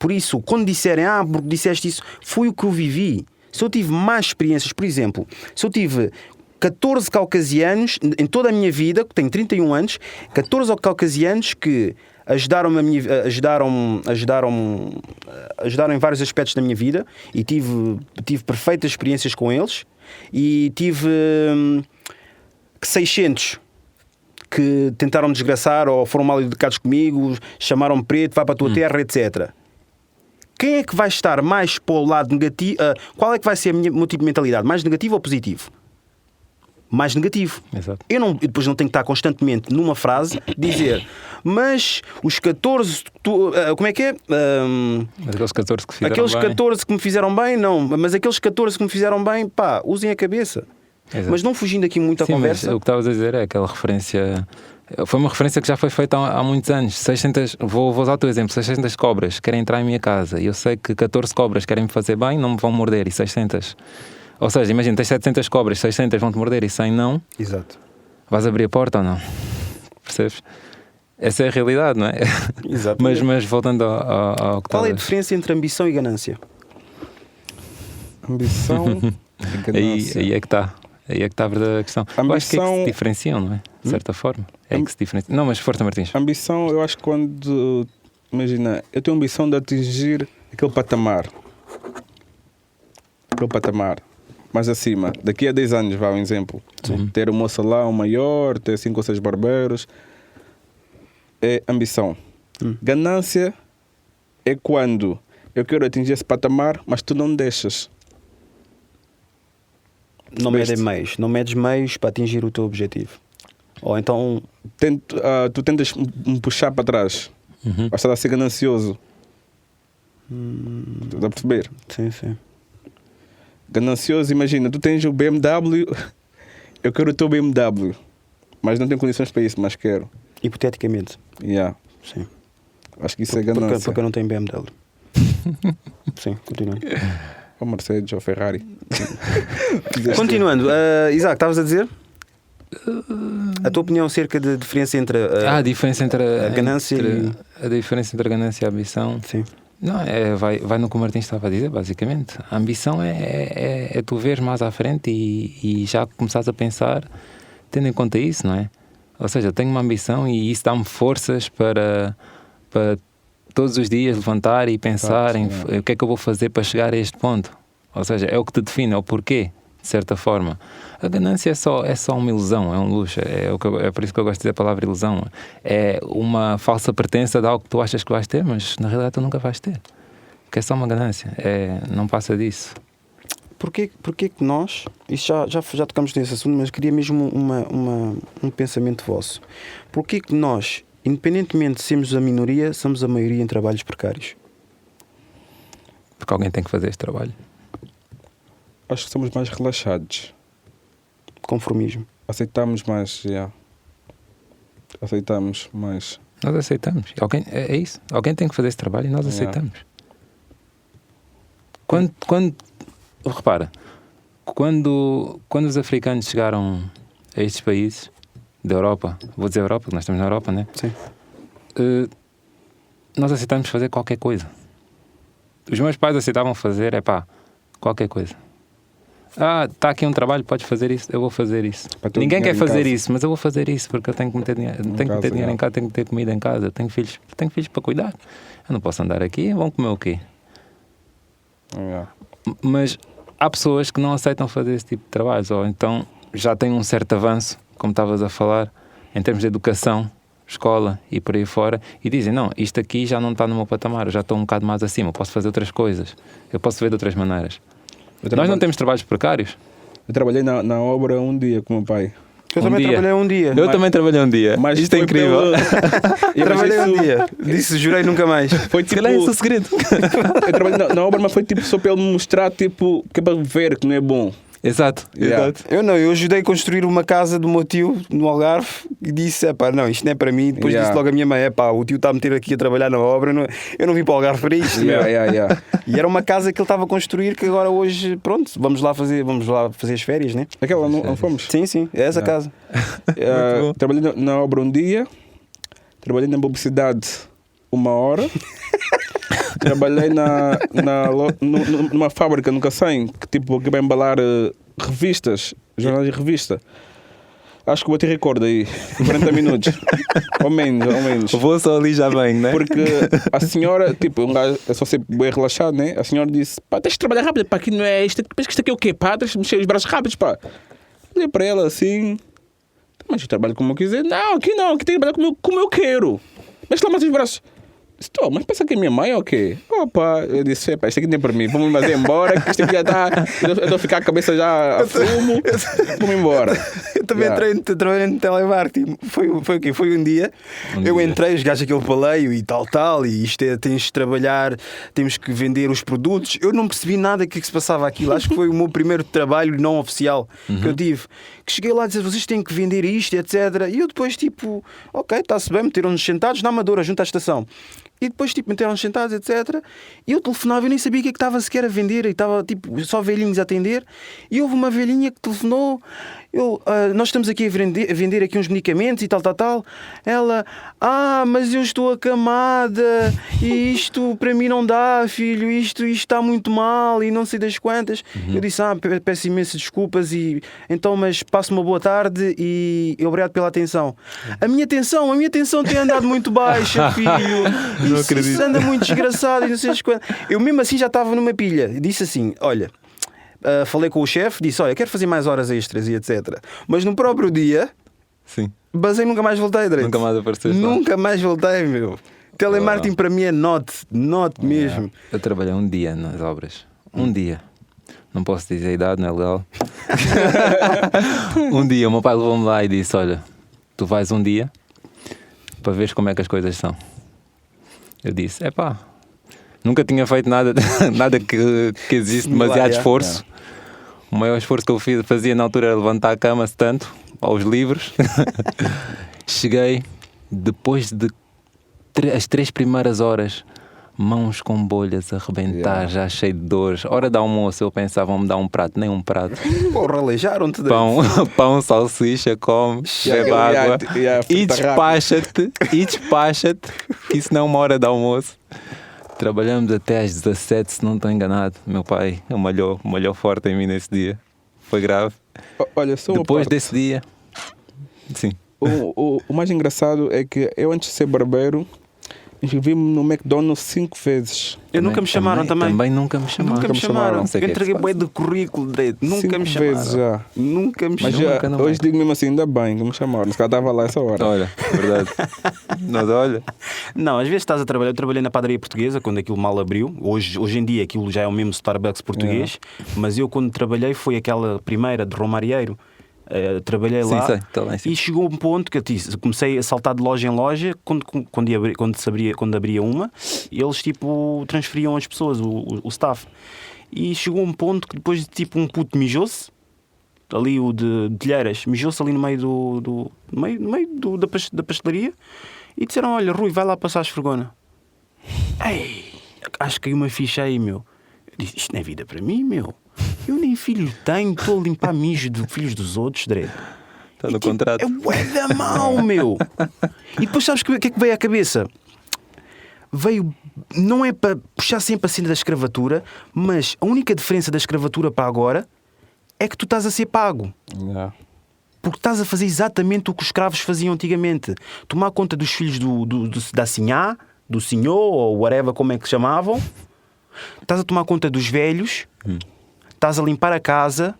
Por isso, quando disserem, porque disseste isso, foi o que eu vivi. Se eu tive mais experiências, por exemplo, se eu tive 14 caucasianos em toda a minha vida, que tenho 31 anos, 14 caucasianos que ajudaram em vários aspectos da minha vida, e tive perfeitas experiências com eles, e tive 600 que tentaram me desgraçar ou foram mal educados comigo, chamaram-me preto, vai para a tua terra, etc. Quem é que vai estar mais para o lado negativo? Qual é que vai ser o meu tipo de mentalidade? Mais negativo ou positivo? Mais negativo. Exato. Eu depois não tenho que estar constantemente numa frase dizer, mas os 14 como é que é? Aqueles 14 que fizeram aqueles bem. 14 que me fizeram bem, não, mas aqueles 14 que me fizeram bem, usem a cabeça. Exato. Mas não fugindo aqui muito à conversa. Mas o que estavas a dizer é aquela referência. Foi uma referência que já foi feita há muitos anos. 600, vou usar o teu exemplo: 600 cobras querem entrar em minha casa e eu sei que 14 cobras querem me fazer bem, não me vão morder, e 600. Ou seja, imagina, tens 700 cobras, 600 vão-te morder e 100 não. Exato. Vais abrir a porta ou não? Percebes? Essa é a realidade, não é? Exato. Mas voltando ao que Qual é a diferença entre ambição e ganância? Ambição e ganância. Aí é que está. Aí é que está a verdadeira questão. Eu acho que é que se diferenciam, não é? De certa forma. É que se diferenciam. Não, mas força, Martins. Ambição, eu acho que quando... Imagina, eu tenho a ambição de atingir aquele patamar. Mais acima. Daqui a 10 anos, vá um exemplo. Ter um salão maior, ter 5 ou 6 barbeiros. É ambição. Ganância é quando eu quero atingir esse patamar, mas tu não me deixas. Não medes meios para atingir o teu objetivo. Ou então... Tu tentas me puxar para trás. Basta a ser ganancioso. Estás a perceber? Sim. Ganancioso, imagina, tu tens o BMW, eu quero o teu BMW, mas não tenho condições para isso, mas quero. Hipoteticamente. Sim. Acho que isso é ganância. Porque eu não tenho BMW. Sim, continuando. Ou Mercedes ou Ferrari. Continuando, Isaac, estavas a dizer? A tua opinião acerca da diferença entre a diferença entre a ganância e... A diferença entre a ganância e a ambição. Sim. Não, vai no que o Martins estava a dizer, basicamente. A ambição é tu veres mais à frente e já começares a pensar tendo em conta isso, não é? Ou seja, eu tenho uma ambição e isso dá-me forças para todos os dias levantar e pensar em o que é que eu vou fazer para chegar a este ponto. Ou seja, é o que te define, é o porquê, de certa forma. A ganância é só uma ilusão, é um luxo, é por isso que eu gosto de dizer a palavra ilusão. É uma falsa pertença de algo que tu achas que vais ter, mas na realidade tu nunca vais ter. Porque é só uma ganância, não passa disso. Porquê que nós, isso já tocamos nesse assunto, mas queria mesmo um pensamento vosso. Porquê que nós, independentemente de sermos a minoria, somos a maioria em trabalhos precários? Porque alguém tem que fazer este trabalho. Acho que somos mais relaxados. Conformismo. Aceitamos mais, Aceitamos mais. Nós aceitamos. É isso. Alguém tem que fazer esse trabalho e nós aceitamos. Repara, quando os africanos chegaram a estes países da Europa, vou dizer Europa, porque nós estamos na Europa, né? Sim. Nós aceitamos fazer qualquer coisa. Os meus pais aceitavam fazer, qualquer coisa. Está aqui um trabalho, podes fazer isso, eu vou fazer isso. Ninguém quer fazer isso, mas eu vou fazer isso porque eu tenho que meter dinheiro, dinheiro em casa, tenho que ter comida em casa, tenho filhos para cuidar. Eu não posso andar aqui, vão comer o quê? Mas há pessoas que não aceitam fazer esse tipo de trabalhos, ou então já têm um certo avanço, como estavas a falar, em termos de educação, escola e por aí fora, e dizem, não, isto aqui já não está no meu patamar, eu já estou um bocado mais acima, eu posso fazer outras coisas, eu posso ver de outras maneiras. Nós não temos trabalhos precários. Eu trabalhei na obra um dia com o meu pai. Eu também trabalhei um dia. Eu também trabalhei um dia. Mas isto é incrível. Trabalhei um dia. Disse, jurei nunca mais. Foi tipo... Se calhar esse é o segredo. Eu trabalhei na obra, mas foi tipo só para ele me mostrar tipo, que é para ver que não é bom. Exato. Eu ajudei a construir uma casa do meu tio no Algarve e disse, não, isto não é para mim. Depois disse logo a minha mãe, o tio está a meter aqui a trabalhar na obra, eu não vim para o Algarve para isto. E era uma casa que ele estava a construir que agora hoje, pronto, vamos lá fazer as férias, né? Aquela não fomos? Sim, é essa casa. Trabalhei na obra um dia, trabalhei na publicidade 1 hora. Trabalhei numa fábrica no Cacém, que vai embalar revistas, jornais de revista. Acho que vou ter recorde aí, 40 minutos. ou menos. Vou só ali já bem, né? Porque a senhora, um gajo, é só ser bem relaxado, né? A senhora disse, tens de trabalhar rápido, aqui não é isto. Pensa que isto aqui é o quê, Tens de mexer os braços rápidos, Olhei para ela assim, mas eu trabalho como eu quiser. Não, aqui tem que trabalhar como eu quero. Mexe lá mais os braços. Estou, mas pensa que é minha mãe ou quê? Eu disse, isto aqui nem para mim, vamos mais embora, que isto aqui já está, eu estou a ficar a cabeça já a fumo, vamos embora. Eu também trabalhei no telemarketing, foi o quê? Foi um dia, eu entrei, os gajos aquele paleio e tal, e isto tens de trabalhar, temos que vender os produtos, eu não percebi nada que se passava aquilo, acho que foi o meu primeiro trabalho não oficial que eu tive, que cheguei lá a dizer, vocês têm que vender isto, etc, e eu depois ok, está-se bem, meteram-nos sentados na Amadora, junto à estação. E depois, meteram-nos sentados, etc. E eu telefonava, eu nem sabia o que é que estava sequer a vender. E estava, só velhinhos a atender. E houve uma velhinha que telefonou. Nós estamos aqui a vender aqui uns medicamentos e tal. Ela, mas eu estou acamada. E isto para mim não dá, filho. Isto está muito mal e não sei das quantas. Eu disse, peço imensas desculpas. E então, mas passo uma boa tarde e obrigado pela atenção. A minha atenção tem andado muito baixa, filho. Não acredito. Isso anda muito desgraçado e não sei das quantas. Eu mesmo assim já estava numa pilha. Disse assim, olha... falei com o chefe, disse, quero fazer mais horas extras e etc. Mas no próprio dia, sim, basei, nunca mais voltei, direito. Nunca mais apareceste. Nunca mais voltei, meu. Telemarketing para mim é not mesmo. Eu trabalhei um dia nas obras. Um dia. Não posso dizer a idade, não é legal? Um dia o meu pai levou-me lá e disse: olha, tu vais um dia para ver como é que as coisas são. Eu disse: nunca tinha feito nada que existe demasiado esforço. O maior esforço que eu fazia na altura era levantar a cama tanto, aos livros. Cheguei, depois de as 3 primeiras horas, mãos com bolhas a arrebentar, já cheio de dores. Hora de almoço, eu pensava: vão-me dar um prato, nem um prato. Porra, aleijaram-te. Pão, salsicha, come, bebe água e despacha-te, que isso não é uma hora de almoço. Trabalhamos até às 17, se não estou enganado. Meu pai malhou forte em mim nesse dia. Foi grave. Olha, só depois desse dia, sim. O mais engraçado é que eu, antes de ser barbeiro, inscrevi-me no McDonald's 5 vezes. Nunca me chamaram também. Também nunca me chamaram. Nunca me chamaram. Eu entreguei bué de currículo direito. Nunca me chamaram. Vezes já. Nunca me chamaram. Mas hoje digo mesmo assim: ainda bem que me chamaram. Se calhar estava lá essa hora. Olha, verdade. Mas olha. Não, às vezes estás a trabalhar. Eu trabalhei na padaria portuguesa quando aquilo mal abriu. Hoje em dia aquilo já é o mesmo Starbucks português. Mas eu, quando trabalhei, foi aquela primeira de Romarieiro. Trabalhei lá, sei. E chegou um ponto que eu comecei a saltar de loja em loja. Quando abria uma, eles tipo transferiam as pessoas, o staff. E chegou um ponto que depois de tipo um puto mijou-se ali, o de telheiras, mijou-se ali no meio da pastelaria e disseram: olha, Rui, vai lá passar a esfregona. Ei, acho que caiu uma ficha aí, meu. Eu disse: isto não é vida para mim, meu. Eu nem filho tenho, estou a limpar mijo de filhos dos outros, Dredd. Está no contrato. É bué da mau, meu. E depois sabes o que é que veio à cabeça? Não é para puxar sempre a cena da escravatura, mas a única diferença da escravatura para agora é que tu estás a ser pago. Porque estás a fazer exatamente o que os escravos faziam antigamente. Tomar conta dos filhos da sinhá, do senhor, ou whatever, como é que chamavam. Estás a tomar conta dos velhos. Estás a limpar a casa,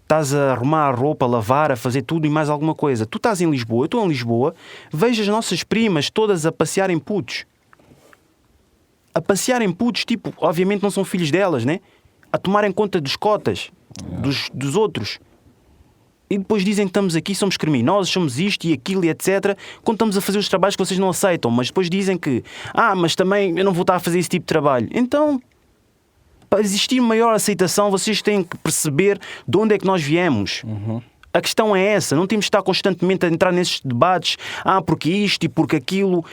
estás a arrumar a roupa, a lavar, a fazer tudo e mais alguma coisa. Tu estás em Lisboa, eu estou em Lisboa, vejo as nossas primas todas a passear em putos. A passear em putos, tipo, obviamente não são filhos delas, né? A tomarem conta dos cotas, dos outros. E depois dizem que estamos aqui, somos criminosos, somos isto e aquilo e etc. Quando estamos a fazer os trabalhos que vocês não aceitam, mas depois dizem que mas também eu não vou estar a fazer esse tipo de trabalho. Então, para existir maior aceitação, vocês têm que perceber de onde é que nós viemos. A questão é essa. Não temos de estar constantemente a entrar nesses debates. Porque isto e porque aquilo.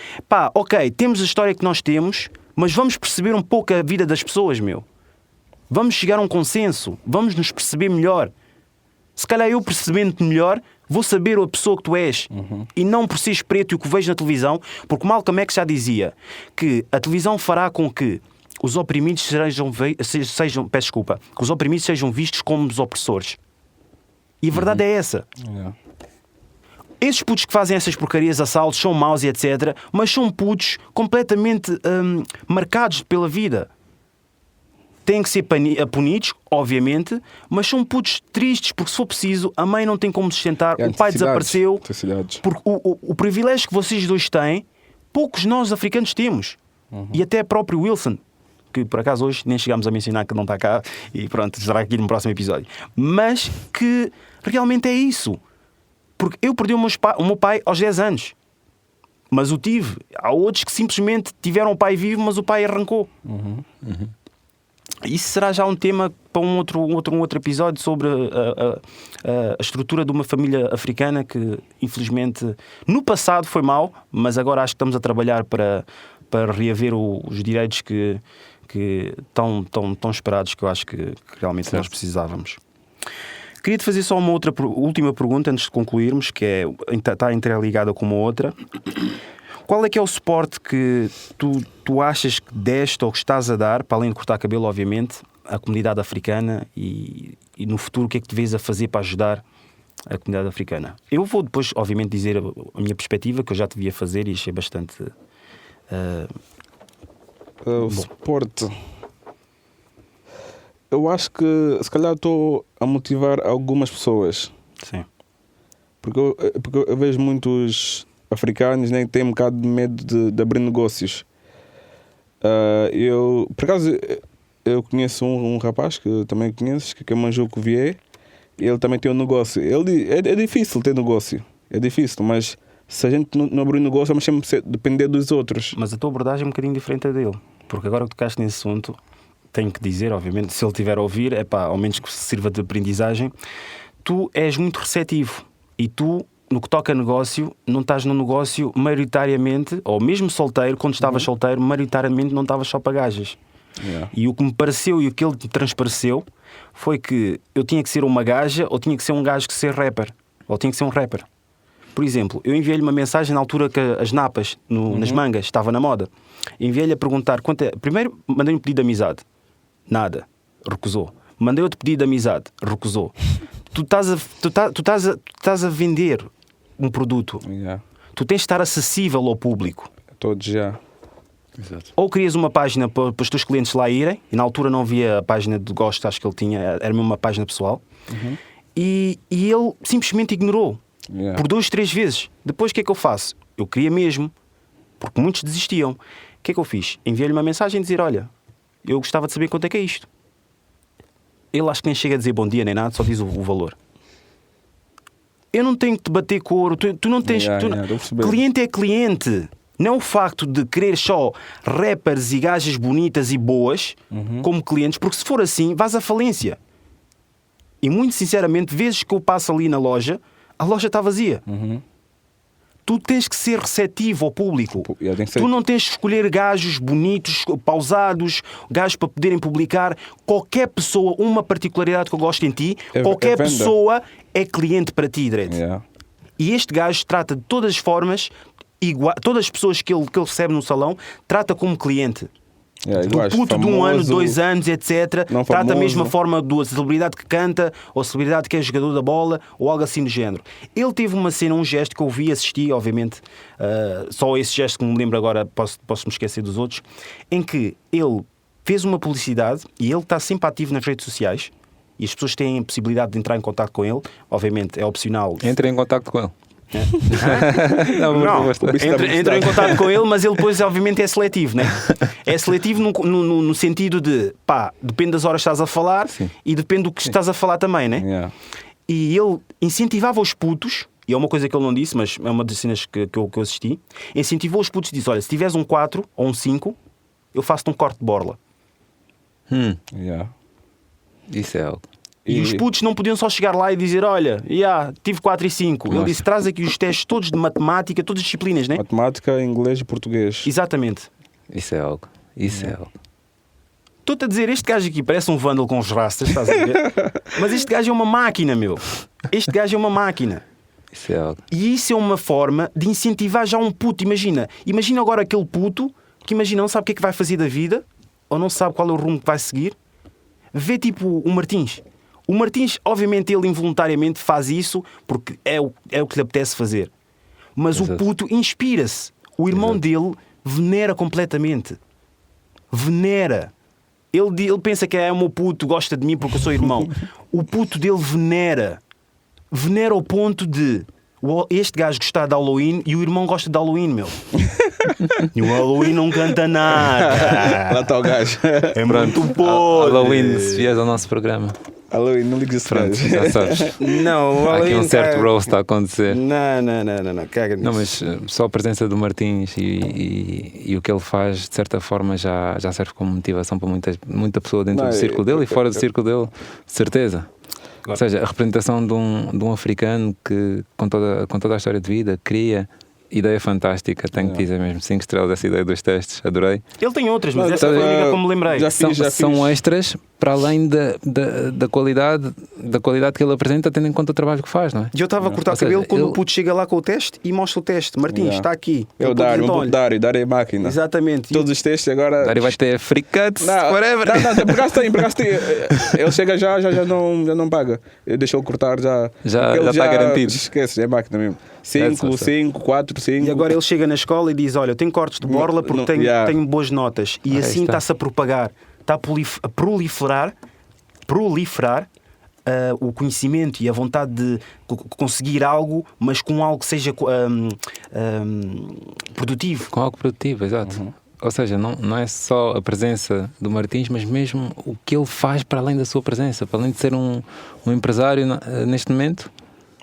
Ok, temos a história que nós temos, mas vamos perceber um pouco a vida das pessoas, meu. Vamos chegar a um consenso. Vamos nos perceber melhor. Se calhar eu percebendo-te melhor, vou saber a pessoa que tu és. E não por seres preto e o que vejo na televisão, porque o Malcolm X já dizia que a televisão fará com que os oprimidos que os oprimidos sejam vistos como os opressores. E a verdade é essa. Esses putos que fazem essas porcarias, assaltos, são maus e etc. Mas são putos completamente marcados pela vida. Têm que ser punidos, obviamente, mas são putos tristes, porque se for preciso, a mãe não tem como sustentar, o pai desapareceu. Porque o privilégio que vocês dois têm, poucos nós africanos temos. E até próprio Wilson, que por acaso hoje nem chegámos a mencionar que não está cá, e pronto, estará aqui no próximo episódio. Mas que realmente é isso. Porque eu perdi o meu pai aos 10 anos. Mas o tive. Há outros que simplesmente tiveram o pai vivo, mas o pai arrancou. Isso será já um tema para um outro episódio sobre a estrutura de uma família africana que, infelizmente, no passado foi mau, mas agora acho que estamos a trabalhar para reaver os direitos que tão esperados, que eu acho que realmente nós precisávamos. Queria-te fazer só uma última pergunta antes de concluirmos, que está interligada com uma outra. Qual é que é o suporte que tu achas que deste ou que estás a dar, para além de cortar cabelo, obviamente, à comunidade africana e no futuro o que é que te vês a fazer para ajudar a comunidade africana? Eu vou depois, obviamente, dizer a minha perspectiva, que eu já te devia fazer e achei bastante... o suporte... Eu acho que se calhar estou a motivar algumas pessoas. Sim. Porque eu vejo muitos africanos, né, que têm um bocado de medo de abrir negócios. Por acaso, eu conheço um rapaz que também conheces, que é Manjuco Vier. Ele também tem um negócio. É difícil ter negócio. É difícil, mas se a gente não abrir negócio, vamos sempre depender dos outros. Mas a tua abordagem é um bocadinho diferente da dele. Porque agora que tocaste nesse assunto, tenho que dizer, obviamente, se ele estiver a ouvir, ao menos que sirva de aprendizagem, tu és muito receptivo. E tu, no que toca a negócio, não estás no negócio maioritariamente, ou mesmo solteiro, quando estavas solteiro, maioritariamente não estavas só para gajas. E o que me pareceu e o que ele te transpareceu foi que eu tinha que ser uma gaja ou tinha que ser um gajo que ser rapper. Ou tinha que ser um rapper. Por exemplo, eu enviei-lhe uma mensagem na altura que as napas nas mangas estava na moda. Enviei-lhe a perguntar quanto é. Primeiro mandei-lhe um pedido de amizade. Nada. Recusou. Mandei outro pedido de amizade. Recusou. Tu estás a vender um produto. Tu tens de estar acessível ao público. Todos já. Exato. Ou crias uma página para os teus clientes lá irem, e na altura não havia a página de gosto, acho que ele tinha, era mesmo uma página pessoal, e ele simplesmente ignorou por 2, 3 vezes. Depois o que é que eu faço? Eu queria mesmo, porque muitos desistiam. O que é que eu fiz? Enviei-lhe uma mensagem a dizer: olha, eu gostava de saber quanto é que é isto. Ele acho que nem chega a dizer bom dia nem nada, só diz o valor. Eu não tenho que te bater couro, tu não tens. Cliente é cliente. Não é o facto de querer só rappers e gajas bonitas e boas como clientes, porque se for assim, vais à falência. E muito sinceramente, vezes que eu passo ali na loja, a loja está vazia. Tu tens que ser receptivo ao público. Tu não tens que escolher gajos bonitos, pausados, gajos para poderem publicar. Qualquer pessoa, uma particularidade que eu gosto em ti, qualquer pessoa é cliente para ti, Dredd. E este gajo trata de todas as formas, todas as pessoas que ele recebe no salão, trata como cliente. Do puto de 1 ano, 2 anos, etc. Trata da mesma forma da celebridade que canta, ou a celebridade que é jogador da bola, ou algo assim do género. Ele teve uma cena, um gesto que eu vi, assisti, obviamente, só esse gesto que me lembro agora, posso me esquecer dos outros, em que ele fez uma publicidade e ele está sempre ativo nas redes sociais e as pessoas têm a possibilidade de entrar em contato com ele. Obviamente é opcional. Entrem em contato com ele. Entra em contato com ele, mas ele depois obviamente é seletivo, né? É seletivo no sentido de depende das horas que estás a falar. Sim. E depende do que estás a falar também, né? E ele incentivava os putos, e é uma coisa que ele não disse, mas é uma das cenas que eu assisti. Incentivou os putos e disse: olha, se tiveres um 4 ou um 5, eu faço-te um corte de borla. Isso é algo. E os putos não podiam só chegar lá e dizer: olha, tive 4 e 5. Ele disse: traz aqui os testes todos de matemática, todas as disciplinas, né? Matemática, inglês e português. Exatamente. Isso é algo. Isso é algo. Estou-te a dizer, este gajo aqui parece um vândalo com os rastas, estás a ver? Mas este gajo é uma máquina, meu. Este gajo é uma máquina. Isso é algo. E isso é uma forma de incentivar já um puto. Imagina agora aquele puto que não sabe o que é que vai fazer da vida, ou não sabe qual é o rumo que vai seguir. Vê tipo o Martins. O Martins, obviamente, ele involuntariamente faz isso porque é o que lhe apetece fazer. Mas o puto inspira-se. O irmão dele venera completamente. Venera. Ele pensa que é o meu puto, gosta de mim porque eu sou irmão. O puto dele venera. Venera ao ponto de este gajo gostar de Halloween e o irmão gosta de Halloween, meu. E o Halloween não canta nada. Lá está o gajo. É muito podre. Halloween, se vies ao nosso programa. Alô, não ligues isso, já sabes. Não, há aqui um certo roast a acontecer. Não, caga nisso. Não, mas só a presença do Martins e o que ele faz, de certa forma, já serve como motivação para muita pessoa dentro do círculo dele e fora do círculo dele, de certeza. Ou seja, a representação de um africano que, com toda a história de vida, cria. Ideia fantástica, tenho que dizer mesmo. 5 estrelas essa ideia dos testes, adorei. Ele tem outras, mas essa foi a única como me lembrei. São extras para além da qualidade que ele apresenta, tendo em conta o trabalho que faz, não é? Eu estava a cortar o cabelo quando o puto chega lá com o teste e mostra o teste. Martins, está aqui. É o Dário, Dário é máquina. Exatamente. Todos os testes agora. Dário vai ter free cuts, whatever. Não, por acaso tem. Ele chega já não paga. Deixa ele cortar já. Já está garantido. Esquece, é máquina mesmo. 5, 4, 5. E agora ele chega na escola e diz: olha, eu tenho cortes de borla porque tenho boas notas. E assim está-se a propagar. Está a proliferar o conhecimento e a vontade de conseguir algo, mas com algo que seja produtivo. Com algo produtivo, exato. ou seja, não é só a presença do Martins, mas mesmo o que ele faz para além da sua presença, para além de ser um empresário neste momento.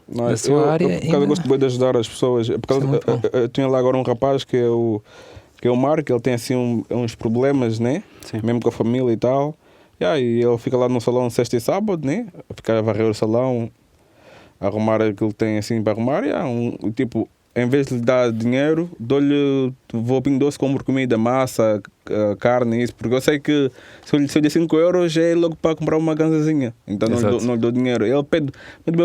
Na sua área. Eu gosto de ajudar as pessoas. Eu tinha lá agora um rapaz que é o Marco, ele tem assim uns problemas, né? Sim. Mesmo com a família e tal. E ele fica lá no salão sexta e sábado, né? Fica a varrer o salão, a arrumar aquilo que tem assim para arrumar. Tipo, em vez de lhe dar dinheiro, vou ao Pingo Doce, compro comida, massa, carne, isso, porque eu sei que se eu der 5 euros é logo para comprar uma ganzazinha. Então não lhe dou dinheiro. Ele pede,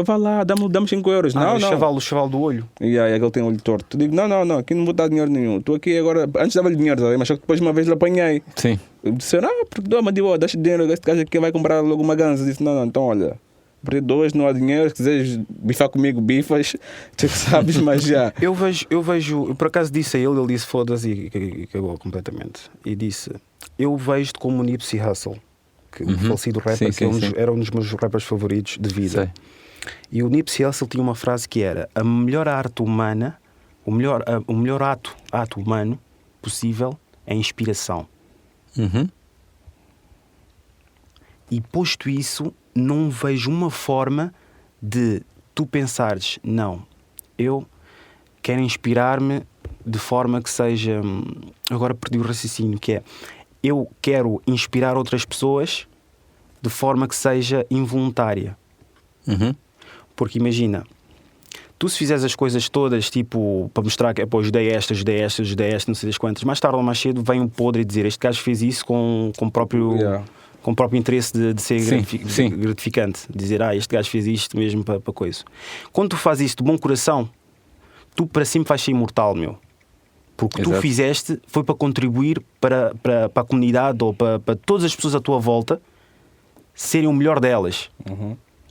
vai lá, dá-me 5 euros. Não. O chaval do olho. E aí ele tem olho torto. Eu digo, não, aqui não vou dar dinheiro nenhum. Estou aqui agora, antes dava-lhe dinheiro, sabe? Mas só que depois uma vez lhe apanhei. Sim. Eu disse, porque mas digo, deixa dinheiro, este gajo aqui vai comprar logo uma ganza. Eu disse, não, então olha. Por 2 não há dinheiro, se quiseres bifar comigo, bifas, tu que sabes, mas já. Eu vejo, por acaso disse a ele disse foda-se e cagou completamente. E disse, eu vejo-te como o Nipsey Hussle, que o falecido rapper, era um dos meus rappers favoritos de vida. Sei. E o Nipsey Hussle tinha uma frase que era: a melhor arte humana, o melhor ato humano possível é a inspiração. E posto isso, não vejo uma forma de tu pensares, não, eu quero inspirar-me de forma que seja, agora perdi o raciocínio, que é, eu quero inspirar outras pessoas de forma que seja involuntária. Porque imagina, tu se fizeres as coisas todas, tipo, para mostrar que ajudei esta, não sei das quantas, mais tarde ou mais cedo vem um podre e dizer, este gajo fez isso com o próprio... com o próprio interesse de ser gratificante. Dizer, este gajo fez isto mesmo para coisa. Quando tu fazes isto de bom coração, tu para sempre vais ser imortal, meu. Porque tu fizeste, foi para contribuir para a comunidade ou para todas as pessoas à tua volta serem o melhor delas.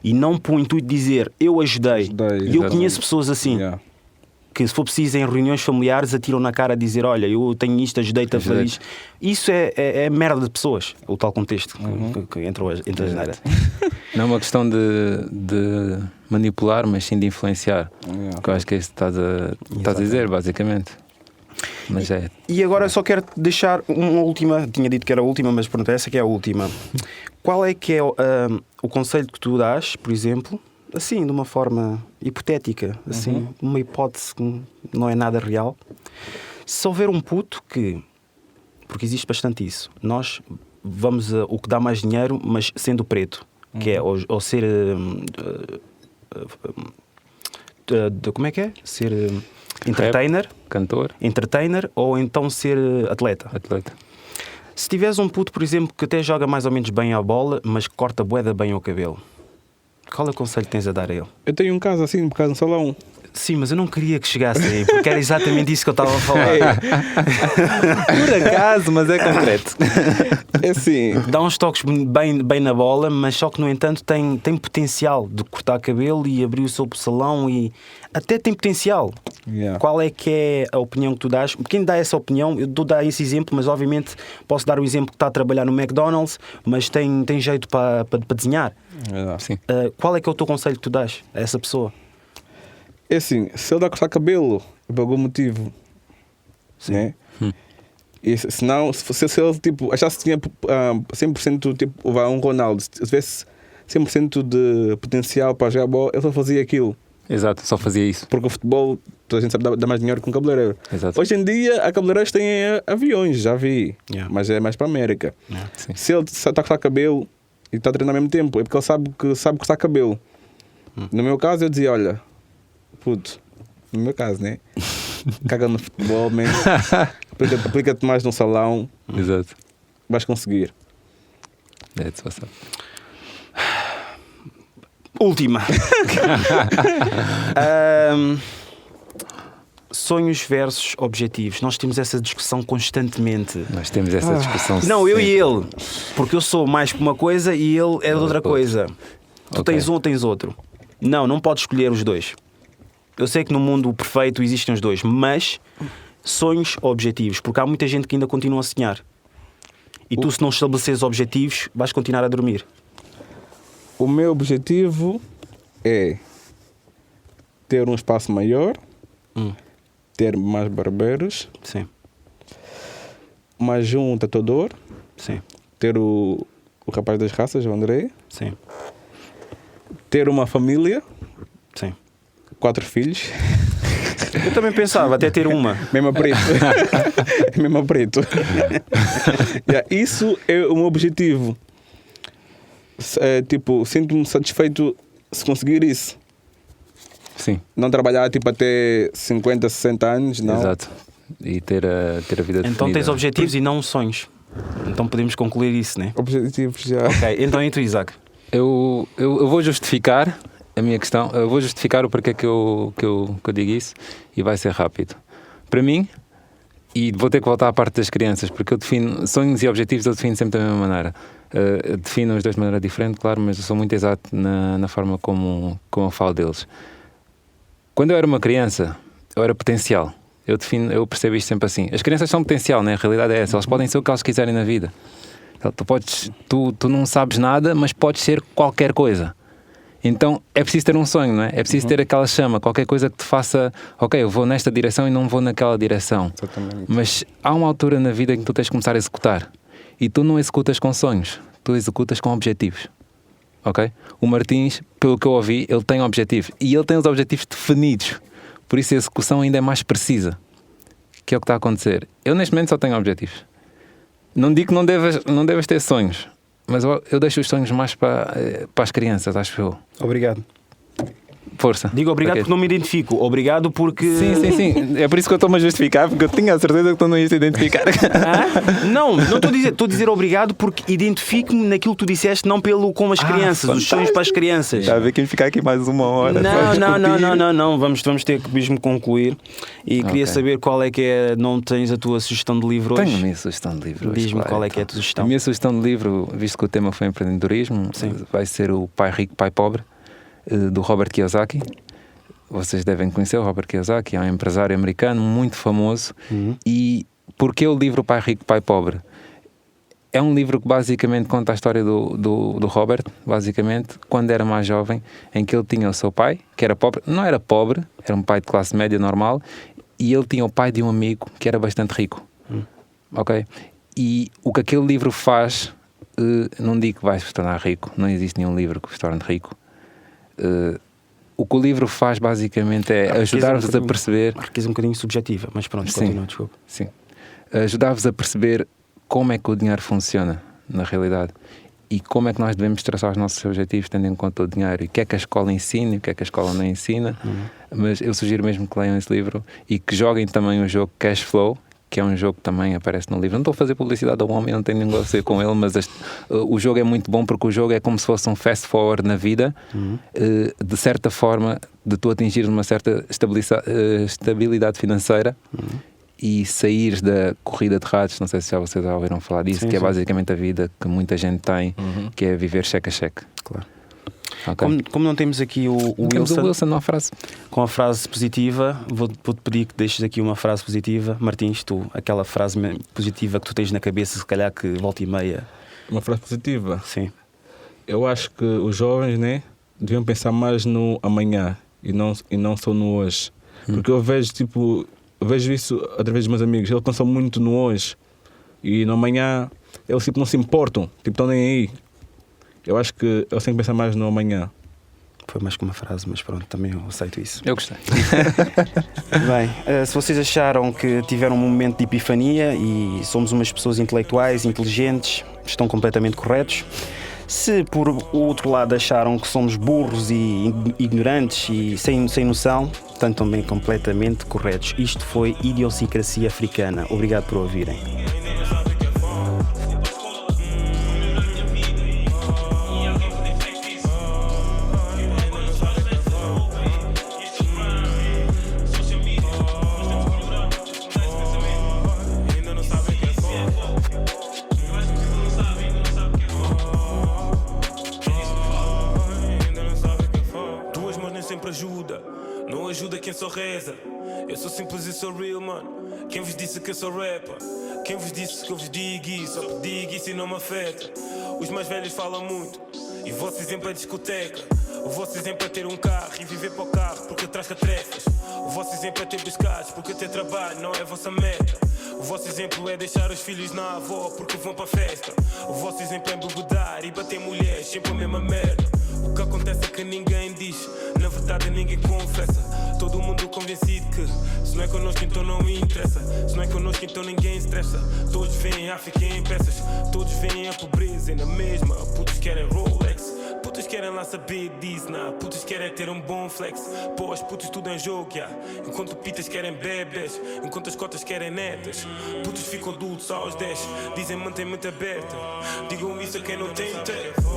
E não para o intuito de dizer, eu ajudei. E eu conheço pessoas assim. Que se for preciso em reuniões familiares atiram na cara a dizer, olha, eu tenho isto, ajudei-te a fazer isto. Isso é merda de pessoas, o tal contexto que entra a geneira. Não é uma questão de manipular, mas sim de influenciar. Que eu acho que é isso que estás a dizer, basicamente. Mas e agora só quero deixar uma última, tinha dito que era a última, mas pronto, essa que é a última. Qual é que é o conselho que tu dás, por exemplo, assim, de uma forma hipotética, assim, uma hipótese que não é nada real. Se houver um puto que, porque existe bastante isso, nós vamos o que dá mais dinheiro, mas sendo preto, que é ou ser como é que é? Ser entertainer, cantor, entertainer, ou então ser atleta. Se tiveres um puto, por exemplo, que até joga mais ou menos bem a bola, mas que corta bué bem o cabelo, qual é o conselho que tens a dar a ele? Eu tenho um caso assim, por causa do salão. Sim, mas eu não queria que chegasse aí, porque era exatamente isso que eu estava a falar. Por acaso, mas é concreto. É assim. Dá uns toques bem na bola, mas só que, no entanto, tem potencial de cortar cabelo e abrir o seu salão e até tem potencial. Qual é que é a opinião que tu dás? Quem dá essa opinião, eu dou esse exemplo, mas obviamente posso dar o exemplo que está a trabalhar no McDonald's, mas tem jeito para desenhar. Sim. Qual é que é o teu conselho que tu dás a essa pessoa? É assim, se ele dá a cortar cabelo por algum motivo, né? E se ele tipo, achasse que tinha 100% tipo, um Ronaldo, se tivesse 100% de potencial para jogar bola, ele só fazia aquilo. Exato, só fazia isso. Porque o futebol, toda a gente sabe, dá mais dinheiro que um cabeleireiro. Hoje em dia, a cabeleireiros têm aviões, já vi, mas é mais para a América. Se ele está a cortar cabelo e está a treinar ao mesmo tempo, é porque ele sabe cortar cabelo. No meu caso, eu dizia, olha, puto, no meu caso, né? Caga no futebol, man. Aplica-te mais no salão. Exato. Vais conseguir. That's what's up. Última. Sonhos versus objetivos. Nós temos essa discussão constantemente. Nós temos essa discussão Não, eu e ele. Porque eu sou mais que uma coisa e ele é de outra coisa. Tu tens um ou tens outro. Não podes escolher os dois. Eu sei que no mundo perfeito existem os dois, mas sonhos ou objetivos, porque há muita gente que ainda continua a sonhar. E tu, se não estabeleceres objetivos, vais continuar a dormir. O meu objetivo é ter um espaço maior, ter mais barbeiros. Sim. mais um tatuador. Sim. Ter o rapaz das raças, o André. Sim. Ter uma família. Sim. 4 filhos. Eu também pensava até ter uma. Mesmo a preto. Mesmo a preto. Isso é o meu objetivo. Tipo, sinto-me satisfeito se conseguir isso. Sim. Não trabalhar tipo até 50, 60 anos, não. Exato. E ter a vida definida. Então tens objetivos e não sonhos. Então podemos concluir isso, né? Objetivos já. Ok, então e tu, Isaac? Eu vou justificar a minha questão, eu vou justificar o porquê que eu digo isso e vai ser rápido. Para mim, e vou ter que voltar à parte das crianças, porque eu defino sonhos e objetivos, eu defino sempre da mesma maneira. Defino os dois de maneira diferente, claro, mas eu sou muito exato na forma como eu falo deles. Quando eu era uma criança, eu era potencial. Eu percebo isto sempre assim. As crianças são potencial, né? A realidade é essa. Elas podem ser o que elas quiserem na vida. Tu não sabes nada, mas podes ser qualquer coisa. Então é preciso ter um sonho, não é? É preciso ter aquela chama, qualquer coisa que te faça, ok, eu vou nesta direção e não vou naquela direção. Exatamente. Mas há uma altura na vida em que tu tens de começar a executar. E tu não executas com sonhos, tu executas com objetivos. Ok? O Martins, pelo que eu ouvi, ele tem objetivos. E ele tem os objetivos definidos. Por isso a execução ainda é mais precisa. Que é o que está a acontecer. Eu neste momento só tenho objetivos. Não digo que não devas ter sonhos. Mas eu deixo os sonhos mais para as crianças, acho eu. Obrigado. Força. Digo obrigado porque não me identifico. Obrigado porque... Sim. É por isso que eu estou-me a justificar, porque eu tinha a certeza que tu não ias te identificar. Não estou a dizer obrigado porque identifico-me naquilo que tu disseste, não pelo como as crianças, os sonhos para as crianças. Está a ver quem ficar aqui mais uma hora. Não. Vamos ter que mesmo concluir. E queria saber qual é que é. Não tens a tua sugestão de livro hoje? Tenho a minha sugestão de livro hoje. Diz-me qual é que é a tua sugestão. A minha sugestão de livro, visto que o tema foi empreendedorismo, vai ser o Pai Rico, Pai Pobre, do Robert Kiyosaki. Vocês devem conhecer o Robert Kiyosaki, é um empresário americano muito famoso. E porquê o livro Pai Rico, Pai Pobre? É um livro que basicamente conta a história do Robert, basicamente, quando era mais jovem, em que ele tinha o seu pai, que era pobre, não era pobre, era um pai de classe média normal, e ele tinha o pai de um amigo que era bastante rico. Ok? E o que aquele livro faz, não digo que vais se tornar rico, não existe nenhum livro que vos torne rico. O que o livro faz basicamente é ajudar-vos a perceber... A riqueza um bocadinho subjetiva, mas pronto, continua, desculpa. Sim. Ajudar-vos a perceber como é que o dinheiro funciona na realidade e como é que nós devemos traçar os nossos objetivos tendo em conta o dinheiro e o que é que a escola ensina e o que é que a escola não ensina. Mas eu sugiro mesmo que leiam esse livro e que joguem também o jogo Cash Flow, que é um jogo que também aparece no livro. Não estou a fazer publicidade ao homem, não tenho nenhum negócio com ele, mas o jogo é muito bom porque o jogo é como se fosse um fast forward na vida, de certa forma, de tu atingires uma certa estabilidade financeira e saíres da corrida de ratos. Não sei se já vocês já ouviram falar disso, que é basicamente a vida que muita gente tem, que é viver cheque a cheque. Claro. Okay. Como não temos aqui o Wilson, não há frase. Com a frase positiva, vou-te pedir que deixes aqui uma frase positiva. Martins, tu, aquela frase positiva que tu tens na cabeça, se calhar que volta e meia. Uma frase positiva? Sim. Eu acho que os jovens, né, deviam pensar mais no amanhã e não só no hoje. Porque eu vejo isso através dos meus amigos. Eles pensam muito no hoje e no amanhã eles não se importam, estão nem aí. Eu acho que eles têm que pensar mais no amanhã. Foi mais que uma frase, mas pronto, também eu aceito isso. Eu gostei. Bem, se vocês acharam que tiveram um momento de epifania e somos umas pessoas intelectuais, inteligentes, estão completamente corretos. Se por outro lado acharam que somos burros e ignorantes e sem noção, estão também completamente corretos. Isto foi Idiosincrasia Africana. Obrigado por ouvirem. Não ajuda quem só reza. Eu sou simples e sou real, mano. Quem vos disse que eu sou rapper? Quem vos disse que eu vos digo isso? Só que digo isso e não me afeta. Os mais velhos falam muito e o vosso exemplo é discoteca. O vosso exemplo é ter um carro e viver para o carro porque traz catrefas. O vosso exemplo é ter buscados porque ter trabalho não é a vossa meta. O vosso exemplo é deixar os filhos na avó porque vão pra festa. O vosso exemplo é bebedar e bater mulheres, sempre a mesma merda. O que acontece é que ninguém diz, na verdade ninguém confessa. Todo mundo convencido que se não é connosco então não me interessa. Se não é connosco então ninguém estressa. Todos veem a África em peças, todos veem a pobreza e na mesma. Putos querem Rolex, putos querem lá saber disso, nah. Putos querem ter um bom flex, pós putos tudo em jogo, yeah. Enquanto pitas querem bebês, enquanto as cotas querem netas. Putos ficam adultos aos 10, dizem mantém mente aberta. Digam isso a quem não tem tempo.